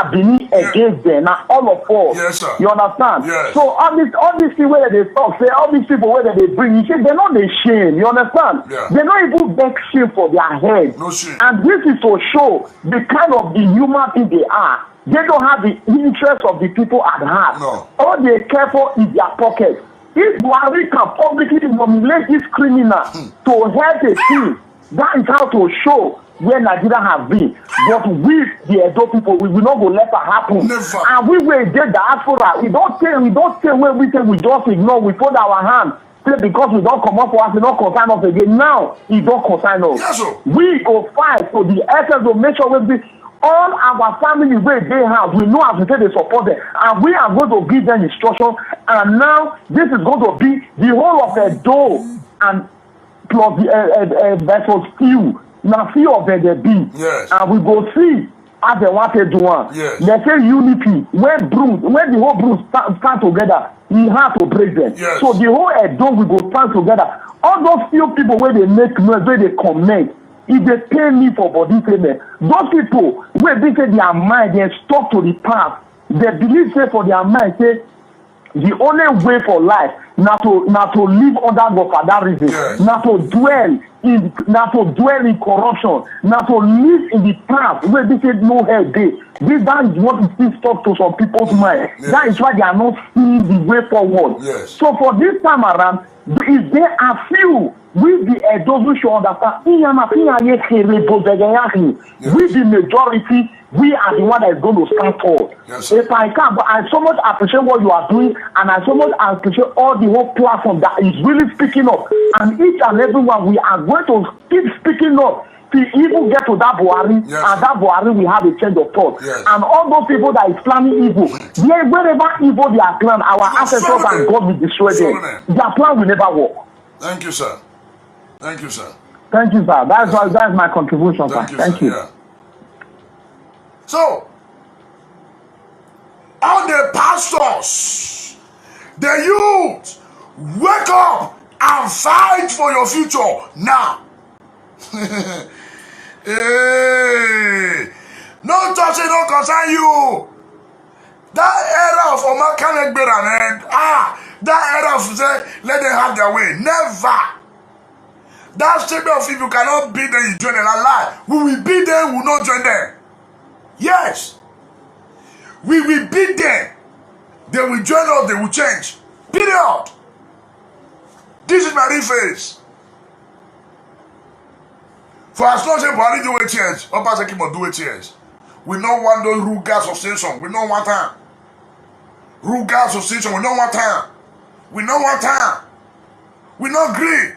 Benin against them. Now all of us. Yes, sir. You understand? Yes. So all these people where they talk, say all these people where they bring, you say they're not ashamed. You understand? Yeah. They're not even beg shame for their head. No shame. And this is to show the kind of the human being they are. They don't have the interest of the people at heart. No. All they care for is their pocket. If Buhari can publicly nominate this criminal to help a team, that is how to show where Nigeria has been. But we, the Edo people, we will not go let that happen. Never. And we will get diaspora. We don't say where we say we just ignore, we put our hand. Say because we don't come up for us, we don't concern us again. Now, it don't concern us. Yes, sir. We go fight for the essence to make sure we be all our family where they have, we know as we say they support them, and we are going to give them instruction. And now this is going to be the whole of Edo and plus the vessel steel. Now few of them they be. Yes. And we go see how they want to do one. Yes. They say unity. When the whole Bruce stand together, he have to break them. Yes. So the whole Edo will go stand together. All those few people where they make noise, where they comment, if they pay me for body payment, those people where they say their mind, they stuck to the past. They believe say for their mind, say The only way for life not to live under God for that reason, Yes. not to dwell in corruption, not to live in the path where they say no hell day. That is what is still stuck to some people's mind. Yes. That is why they are not seeing the way forward. Yes. So for this time around, if there are few with the those who should understand, with the majority, we are the one that is going to stand forward. Yes. If I can, but I so much appreciate what you are doing, and I so much appreciate all the whole platform that is really speaking up. And each and every one, we are going to keep speaking up to even get to that Buhari, Yes. and that Buhari we have a change of thought. Yes. And all those people that is planning evil, wherever evil they are planned, our ancestors and God will destroy them. Their plan will never work. Thank you, sir. Thank you, sir. Thank you, sir. That's my contribution, sir. Thank you. Yeah. So, all the pastors, the youth, wake up and fight for your future now. Hey, no touching, no concern you. That era of Omar man, that era of say, let them have their way. Never. That statement of if you cannot beat them, you join them. Lie. We will beat them, we will not join them. Yes. We will beat them. They will join us, they will change. Period. This is my real face. For as long as Buhari do it change, Oba keep on do it change. We don't want those rule gas association. We don't want time. Rule gas association, we don't want time. We don't want time. We not agree.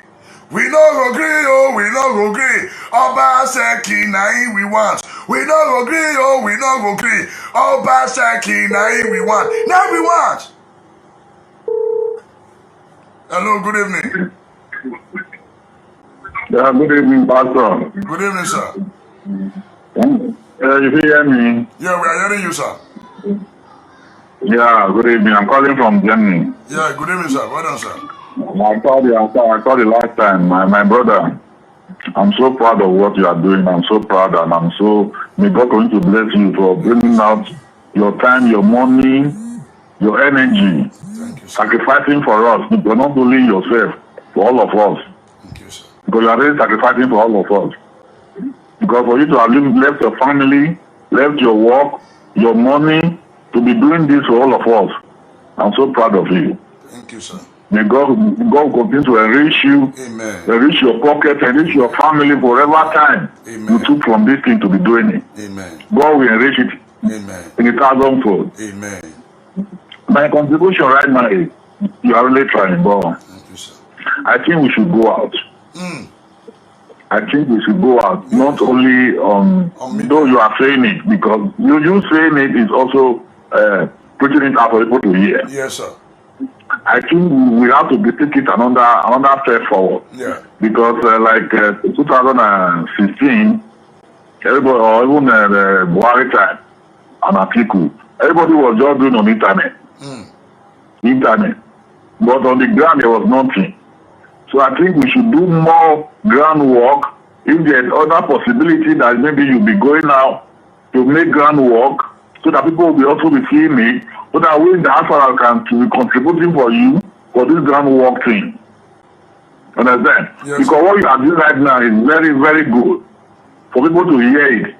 We no agree, oh, we no agree. Obaseki na we want. We no agree, oh, we no agree. Obaseki na we want. Now we want. Hello, good evening. Yeah, good evening, Pastor. Good evening, sir. You hear me? Yeah, we are hearing you, sir. Yeah, good evening. I'm calling from Germany. Yeah, good evening, sir. Well done, sir. I called you last time. My brother, I'm so proud of what you are doing. I'm so proud, and may God going to bless you for bringing out your time, your money, your energy, Thank you, sir. sacrificing for us, but not only yourself, for all of us. Thank you, sir. Because you are really sacrificing for all of us. Because for you to have left your family, left your work, your money, to be doing this for all of us, I'm so proud of you. Thank you, sir. May God continue to enrich you, Amen. enrich your pocket, enrich your family for whatever time Amen. you took from this thing to be doing it. Amen. God will enrich it Amen. in 1,000-fold. Amen. My contribution right now is you are really trying, but Thank you, sir. I think we should go out. I think we should go out, not only though you are saying it, because you saying it is also putting it out for people to hear. Yes, sir. I think we have to take it another step forward. Yeah. Because 2016, everybody, or even the Buhari time, and Atiku, everybody was just doing on internet. Internet. But on the ground, there was nothing. So I think we should do more groundwork. If there's other possibility that maybe you'll be going out to make groundwork, so that people will also be seeing it, so that we in the diaspora can be contributing for you for this groundwork thing. Understand? Yes. Because what you are doing right now is very, very good for people to hear it.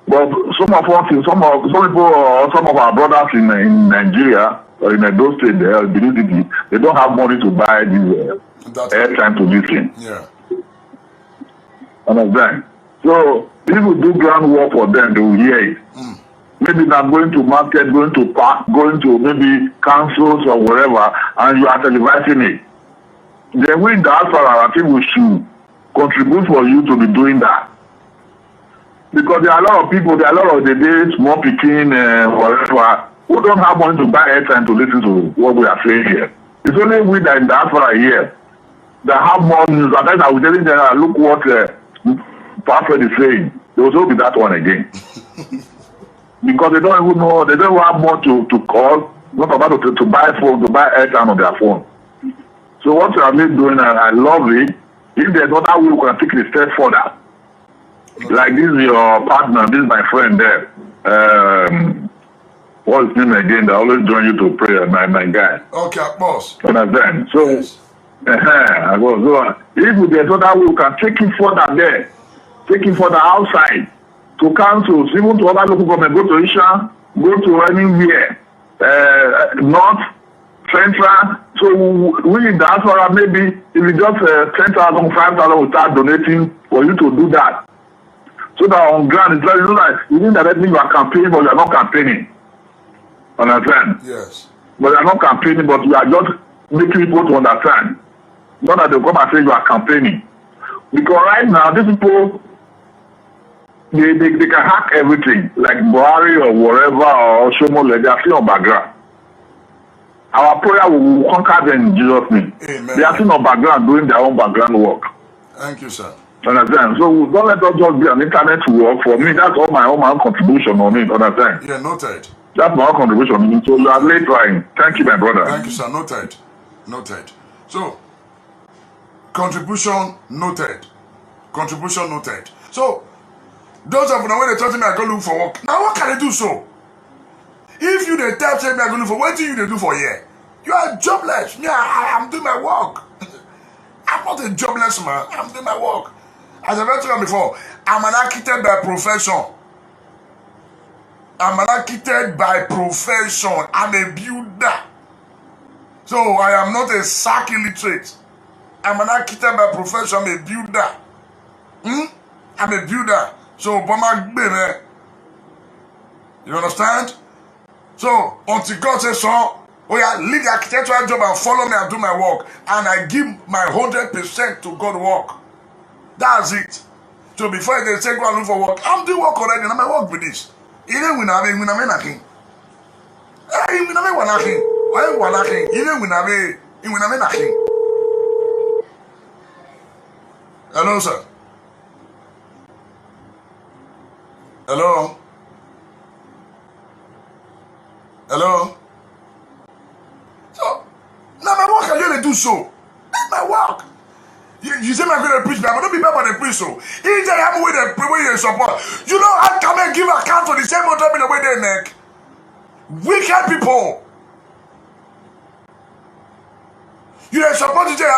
But some of us, some people, or some of our brothers in Nigeria or in those states, they don't have money to buy this airtime to listen. Yeah. Understand? So if we do groundwork for them, they will hear it. Maybe not going to market, going to park, going to maybe councils or wherever, and you are televising it. Then we in diaspora, I think we should contribute for you to be doing that. Because there are a lot of people, there are a lot of the days, small picking, whatever, who don't have money to buy airtime to listen to what we are saying here. It's only we that in diaspora here that have more news. And then I will tell them, look what Pastor is saying. There will also be that one again. Because they don't even know, they don't have more to call, not about to buy phone, to buy airtime on their phone. So what you are doing, and I love it, if there's other way we can take it a step further. Like this is your partner, this is my friend there. what's his name again? That always join you to prayer, my guy. Okay, boss. Understand? So, Yes. I go. So, if there's other way, we can take him further there, take him further outside to councils, even to other local government, go to Isha, go to anywhere, north, central. So we in diaspora, maybe if we just 10,000, 5,000, we start donating for you to do that. So that on ground, it's like, you know, that you think that you are campaigning, but you are not campaigning. Understand? Yes. But you are not campaigning, but you are just making people to understand. Not that they come and say you are campaigning. Because right now, these people, they can hack everything, like Buhari or whatever, or Shomole, they are still on background. Our prayer will conquer them in Jesus' name. Amen. They are still on background, doing their own background work. Thank you, sir. Understand? So don't let us just be an internet work. For me, that's all my own contribution on it. Understand? Yeah, noted. That's my own contribution. So you are late trying. Thank you, my brother. Thank you, sir. Noted. Noted. So, contribution noted. Contribution noted. So, those of you when they tell me I go look for work, now what can I do so? If you the tell me I go look for, what do you do for here? You are jobless. Me, I'm doing my work. I'm not a jobless man. I'm doing my work. As I've told you before, I'm an architect by profession. I'm an architect by profession. I'm a builder. So I am not a sack illiterate. I'm an architect by profession. I'm a builder. I'm a builder. So, Bama, you understand? So, until God says so, oh yeah, leave the architectural job and follow me and do my work. And I give my 100% to God work. That's it. So before they say go and look for work, I'm doing work already and I work with this. Even when I'm nothing. Even when I'm nothing. Even when I'm nothing. Hello, sir. Hello. Hello. So now my work I really do so. That's my work. You say I'm going to preach, but don't be bad for the preach so. If they have a way they support, you know I come and give account for the same motor in the way they make. Wicked people. You are supposed to say,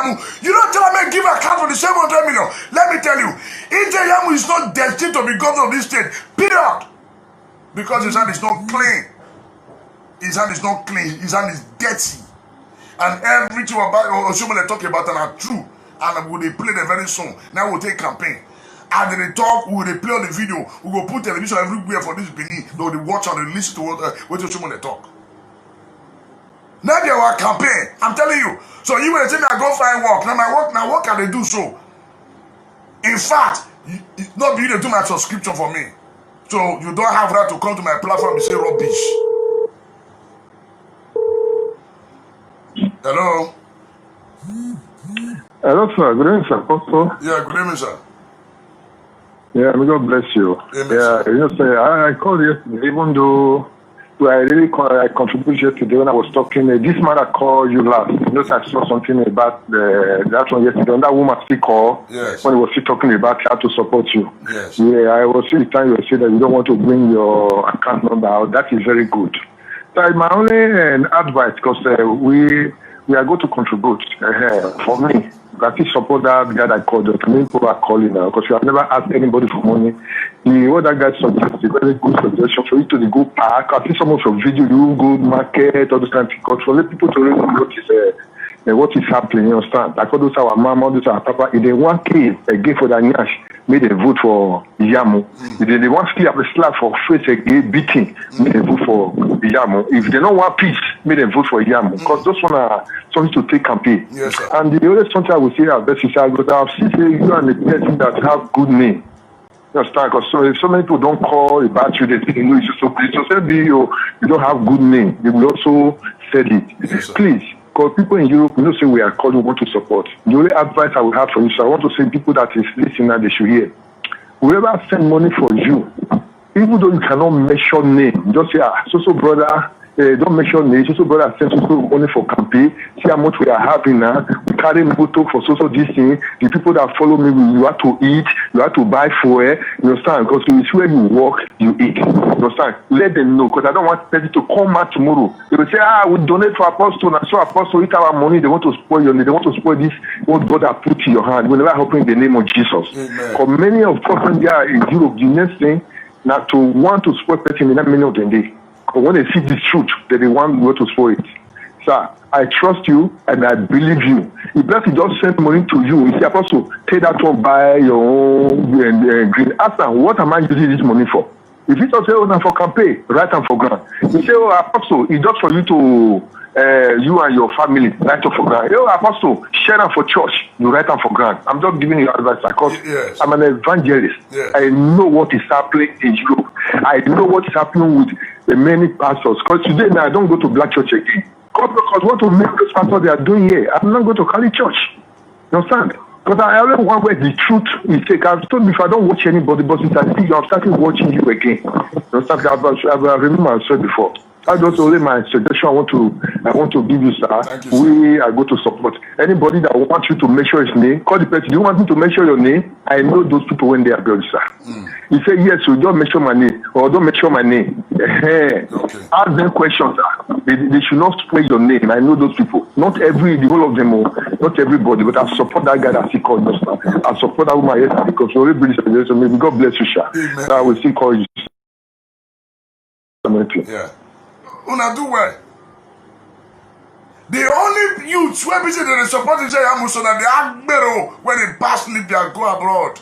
you don't tell me give account for the 700 million. Let me tell you, Injayamu is not destined to be governor of this state. Period. Because his hand is not clean. His hand is not clean. His hand is dirty. And everything about Oshomole talk about and are true. And we will play them very soon. Now we'll take campaign. And they talk, we will play on the video. We will put television everywhere for this Benin. They will watch and they listen to what Oshomole talk. Now they are campaign. I'm telling you. So you will tell me I go find work. Now what can they do so? In fact, not be able to do my subscription for me. So you don't have right to come to my platform and say rubbish. Hello? Hello, sir. Good evening, sir. Apostle. Yeah, good evening, sir. Yeah, may God bless you. Amen, yeah, sir. you know, sir, I called yesterday, even though I contributed yesterday when I was talking. This man that called you last, you know, I saw something about that one yesterday. That woman still called when he was still talking about how to support you. Yes. Yeah, I was seeing the time you were saying that you don't want to bring your account number out. That is very good. So my only advice, because we are going to contribute for me. I still support that guy that called. Many people are calling now because you have never asked anybody for money. What that guy suggests is a very good suggestion for you to go park. I see some of your video, you go market, all those kind of things. For people to really notice what is happening, you understand? Like all those our mom, all those our papa, if they want kids again for their nyash, made them vote for Yamu. If they want to have a slap for face again beating, made them vote for Yamu. If they don't want peace, made them vote for Yamu. Because those one are something to take campaign. Yes, sir. And the other something I will say our best is I have seen you and the person that have good name. You understand? Because so many people don't call about you, they think you know it's so please. So say you don't have good name, they will also say it. Yes, please. Because people in Europe, you know, say we are called, we want to support. The only advice I will have for you, so I want to say people that is listening and they should hear. Whoever send money for you, even though you cannot mention name, just say, so brother, don't mention names. So brother send so money for campaign. See how much we are having now. We carry motor for so this thing. The people that follow me, you have to eat, you have to buy fuel. You understand? Because you see where you work, you eat. You understand? Let them know, because I don't want people to come out tomorrow. They will say, we donate for apostle, and so apostle eat our money. They want to spoil your name. They want to spoil this what God has put in your hand. We never help in the name of Jesus. For many of us there in Europe, the next thing now to want to spoil person in that many of them day. But when they see the truth, they want to spoil it. Sir, I trust you and I believe you. If that is just send money to you, you say, Apostle, take that one, buy your own green. Ask them, what am I using this money for? If you just say, for campaign, write them for grant. You say, Apostle, it's just for you to, you and your family, write them for grant. Apostle, share them for church, you write them for grant. I'm just giving you advice because I'm an evangelist. I know what is happening in Europe. I know what is happening with the many pastors. Because today now I don't go to black church again. Because what to make those pastors they are doing here, I'm not going to Cali church. You understand? Because I always want where the truth is taken. I've told you if I don't watch anybody, but since I see you, I'm starting watching you again. You understand? I remember I said before. That's just only my suggestion I want to give you, sir. We are going to support anybody that wants you to measure his name. Call the person. Do you want me to measure your name? I know those people when they are buried, sir. You say yes, so don't measure my name or don't measure my name. Ask them questions, sir. They should not spoil your name. I know those people. Not the whole of them, not everybody, but I support that guy that he called us, sir. I support that woman yesterday because we already suggested me. God bless you, sir. I will still call you. Yeah. Una do well. The only youths where people they support the Jayamuso and the Agbero when they pass Libya go abroad.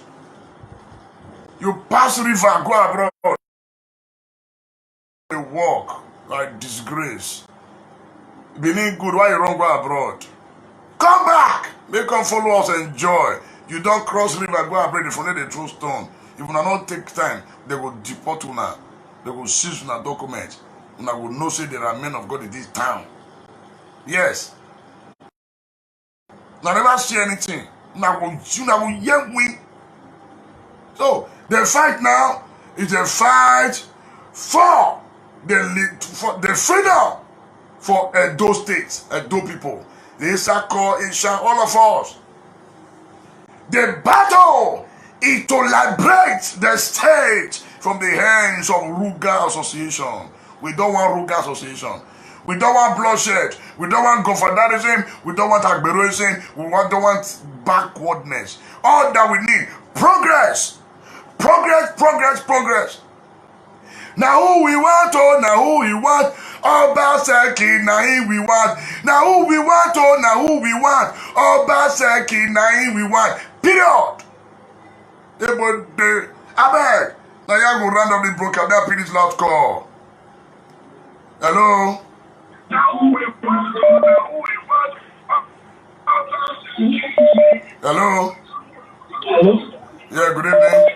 You pass river go abroad. They walk like disgrace. Being good, why you don't go abroad? Come back! They come follow us, enjoy. You don't cross river go abroad if you they throw stone. If you not take time, they will deport you now. They will seize your documents. And I will know say there are men of God in this town. Yes. I never see anything. Now will yet win. So the fight now is a fight for the freedom for Edo State, Edo people. The Isako, Isha, all of us. The battle is to liberate the state from the hands of Ruga Association. We don't want Ruga Association. We don't want bloodshed. We don't want Gofadarism. We don't want Agberoism. We don't want backwardness. All that we need, progress. Progress, progress, progress. Now who we want, now who we want. Obaseki, now who we want. Now who we want, now who we want. Obaseki, now who we want. Period. I beg. Now you go randomly broke out that this loud call. Hello? Hello? Hello? Yeah, good evening.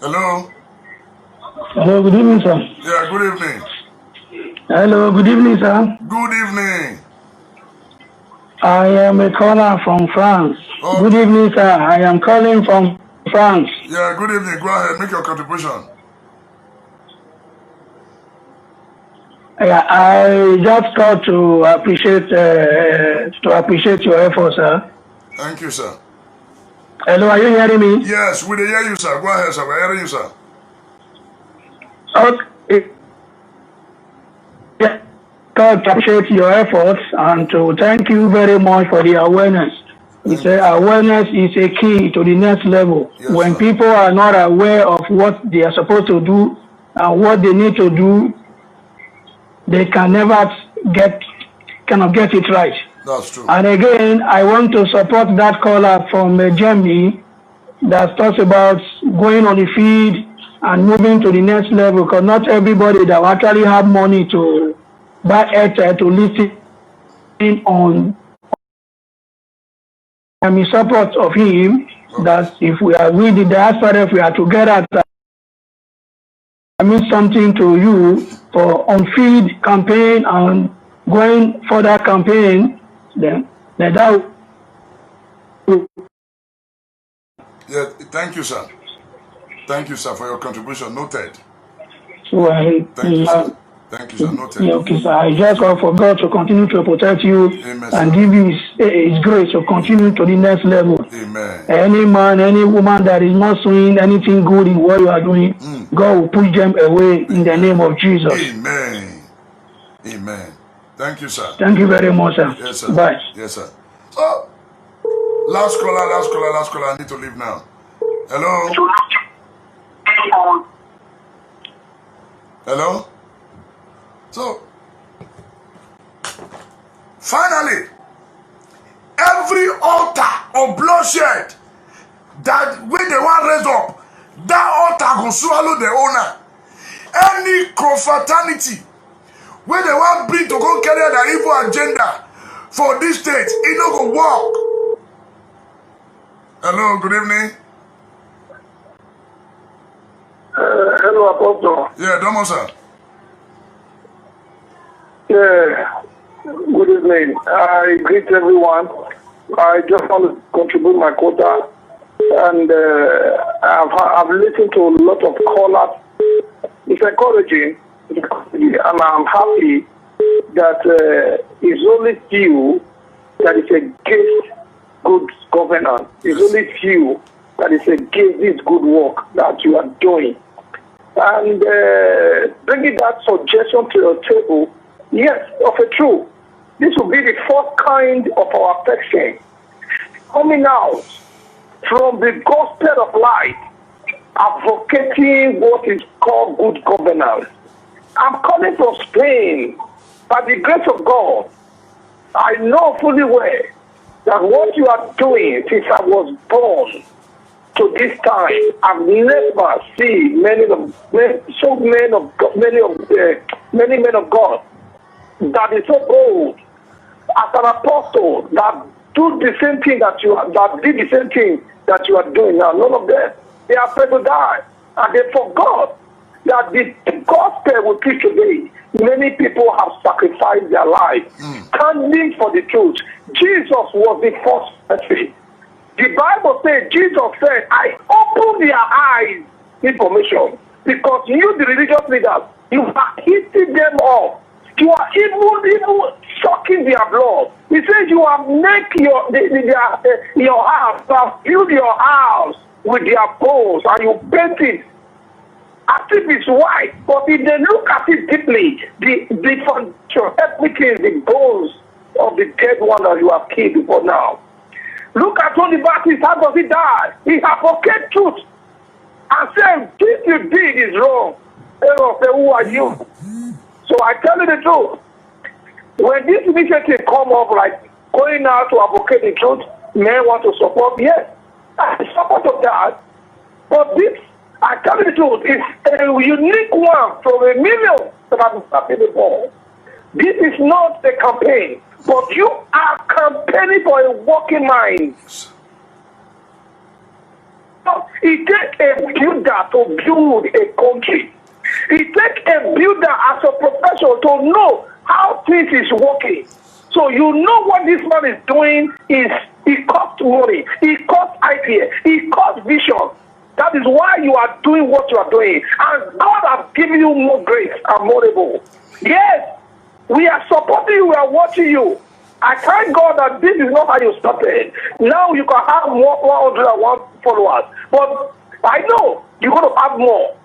Hello? Hello, good evening, sir. Yeah, good evening. Hello, good evening, sir. Good evening. I am a caller from France. Oh. Good evening, sir. I am calling from France. Yeah, good evening. Go ahead, make your contribution. Yeah, I just called to appreciate your efforts, sir. Thank you, sir. Hello, are you hearing me? Yes, we hear you, sir. Go ahead, sir. We're hearing you, sir. Okay. Yeah, to appreciate your efforts and to thank you very much for the awareness. It's awareness is a key to the next level. Yes, when sir. People are not aware of what they are supposed to do and what they need to do, they can never get it right. That's true. And again, I want to support that caller from Germany that talks about going on the field and moving to the next level, because not everybody that will actually have money to buy airtime to listen on. I'm in support of him that if we are with the diaspora, if we are together, I mean something to you for on-field campaign and going for that campaign, then that will... Yeah, thank you, sir. Thank you, sir, for your contribution. Noted. So Thank you, sir. Thank you, sir. Noted. Okay, sir. I just call for God to continue to protect you. Amen, and sir. give you his grace to continue to the next level. Amen. Any man, any woman that is not doing anything good in what you are doing, God will push them away in the name of Jesus. Amen. Amen. Thank you, sir. Thank you very much, sir. Yes, sir. Bye. Yes, sir. So, last caller. I need to leave now. Hello? Hello? So, finally, every altar of bloodshed that when they want raise up, that altar will swallow the owner. Any confraternity where they want bring to go carry their evil agenda for this state, it no go work. Hello, good evening. Hello, Apostle. Yeah, Domo, sir. Yeah, good evening. I greet everyone. I just want to contribute my quota, and I've listened to a lot of callers. It's encouraging, and I'm happy that it's only few that is against good governance. It's only few that is against this good work that you are doing. And bringing that suggestion to your table, yes, of a truth, this will be the first kind of our affection coming out from the gospel of light, advocating what is called good governance. I'm calling from Spain. By the grace of God, I know fully well that what you are doing since I was born to this time, I've never seen many men of God that is so bold as an apostle that do the same thing that did the same thing that you are doing now. None of them, they are afraid to die, and they forgot that the gospel we preach today, many people have sacrificed their lives standing for the truth. Jesus was the first person. The Bible says, Jesus said, I opened their eyes information because you, the religious leaders, you are eating them up. You are even sucking their blood. He says you have made your house, you have built your house with their bones, and you paint it as if it's white. But if they look at it deeply, the furniture, everything, the bones of the dead one that you have killed before now. Look at John the Baptist, how does he die? He advocates truth and said, this you did is wrong. Aaron said, who are you? So I tell you the truth. When this initiative come up, like going out to advocate the truth, men want to support, yes, I support of that. But this, I tell you the truth, is a unique one from a million that have happened before. This is not a campaign, but you are campaigning for a working mind. It takes a builder to build a country. It takes a builder as a professional to know how things is working. So you know what this man is doing is it costs money, it costs idea, it costs vision. That is why you are doing what you are doing. And God has given you more grace and more able. Yes, we are supporting you, we are watching you. I thank God that this is not how you started. Now you can have 101 followers. But I know you're going to have more.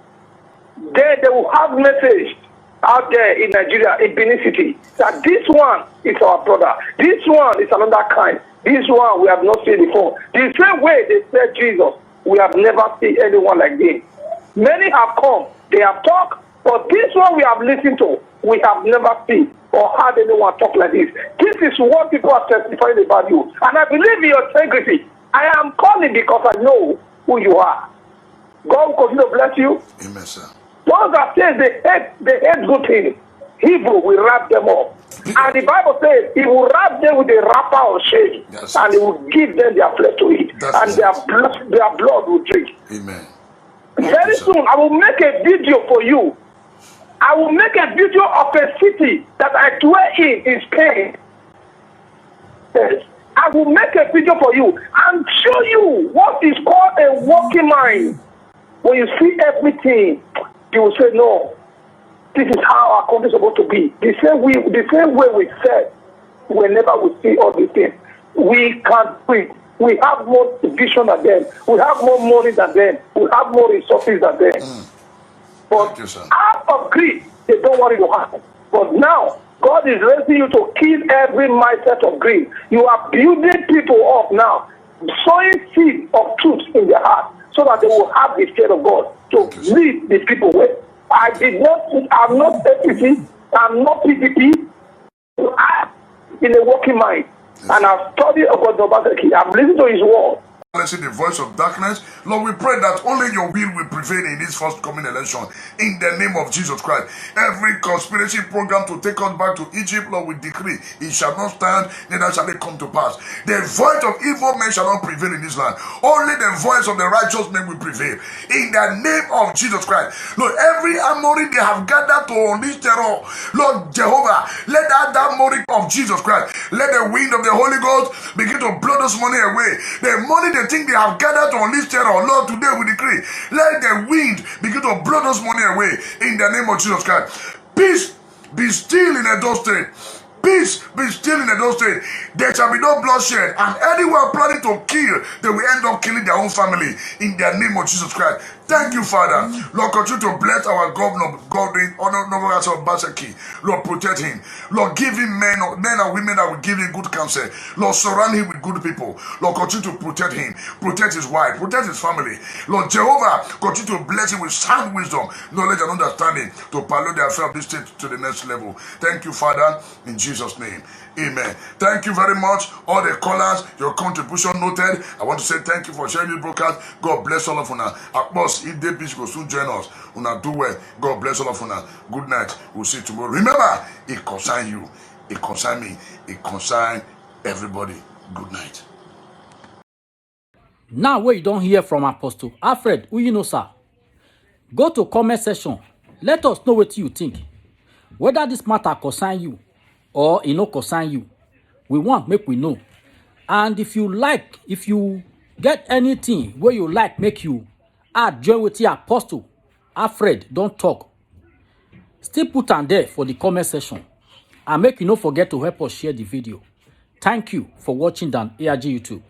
Then they will have message out there in Nigeria, in Benin City, that this one is our brother. This one is another kind. This one we have not seen before. The same way they said Jesus, we have never seen anyone like this. Many have come, they have talked, but this one we have listened to, we have never seen or heard anyone talk like this. This is what people are testifying about you. And I believe in your integrity. I am calling because I know who you are. God will continue to bless you. Amen, sir. Those that say they hate good things, evil will wrap them up. And the Bible says he will wrap them with a wrapper of shame, and he will give them their flesh to eat, and their blood will drink. Amen. Very soon, I will make a video for you. I will make a video of a city that I dwell in Spain. Yes. I will make a video for you and show you what is called a working mind. When you see everything, you will say, no, This is how our country is supposed to be. The same way we said whenever we see all these things, we can win. We have more vision than them. We have more money than them. We have more resources than them. But out of greed, they don't want it to happen. But now, God is raising you to kill every mindset of greed. You are building people up now, sowing seed of truth in their heart, so that they will have the fear of God to lead the people well. I'm not APC, I'm not PDP, I'm in a working mind. And I've studied about Obaseki. I'm listening to his word. The voice of darkness. Lord, we pray that only your will prevail in this first coming election in the name of Jesus Christ. Every conspiracy program to take us back to Egypt, Lord, we decree it shall not stand, neither shall it come to pass. The voice of evil men shall not prevail in this land. Only the voice of the righteous men will prevail in the name of Jesus Christ. Lord, every armory they have gathered to unleash terror, Lord Jehovah, let that armory of Jesus Christ, let the wind of the Holy Ghost begin to blow this money away. The money they think they have gathered to unleash terror, Lord, today we decree, let the wind begin to blow those money away in the name of Jesus Christ. Peace be still in Edo State. Peace be still in Edo State. There shall be no bloodshed, and anyone planning to kill, they will end up killing their own family in the name of Jesus Christ. Thank you, Father. Lord, continue to bless our governor, Godwin, Obaseki. Lord, protect him. Lord, give him men and women that will give him good counsel. Lord, surround him with good people. Lord, continue to protect him. Protect his wife. Protect his family. Lord, Jehovah, continue to bless him with sound wisdom, knowledge, and understanding to pilot the affair of this state to the next level. Thank you, Father, in Jesus' name. Amen. Thank you very much. All the callers, your contribution noted. I want to say thank you for sharing this broadcast. God bless all of you. Of course, if they please go soon join us. Una do well. God bless all of you. Good night. We'll see you tomorrow. Remember, it concerns you. It concerns me. It concerns everybody. Good night. Now, where you don't hear from Apostle Alfred, who you know, sir, go to comment section. Let us know what you think. Whether this matter concerns you or it no concern you, we want make we know. And if you get anything where you like, make you add join with your Apostle Alfred, don't talk. Still put on there for the comment section. And make you not forget to help us share the video. Thank you for watching on ARG YouTube.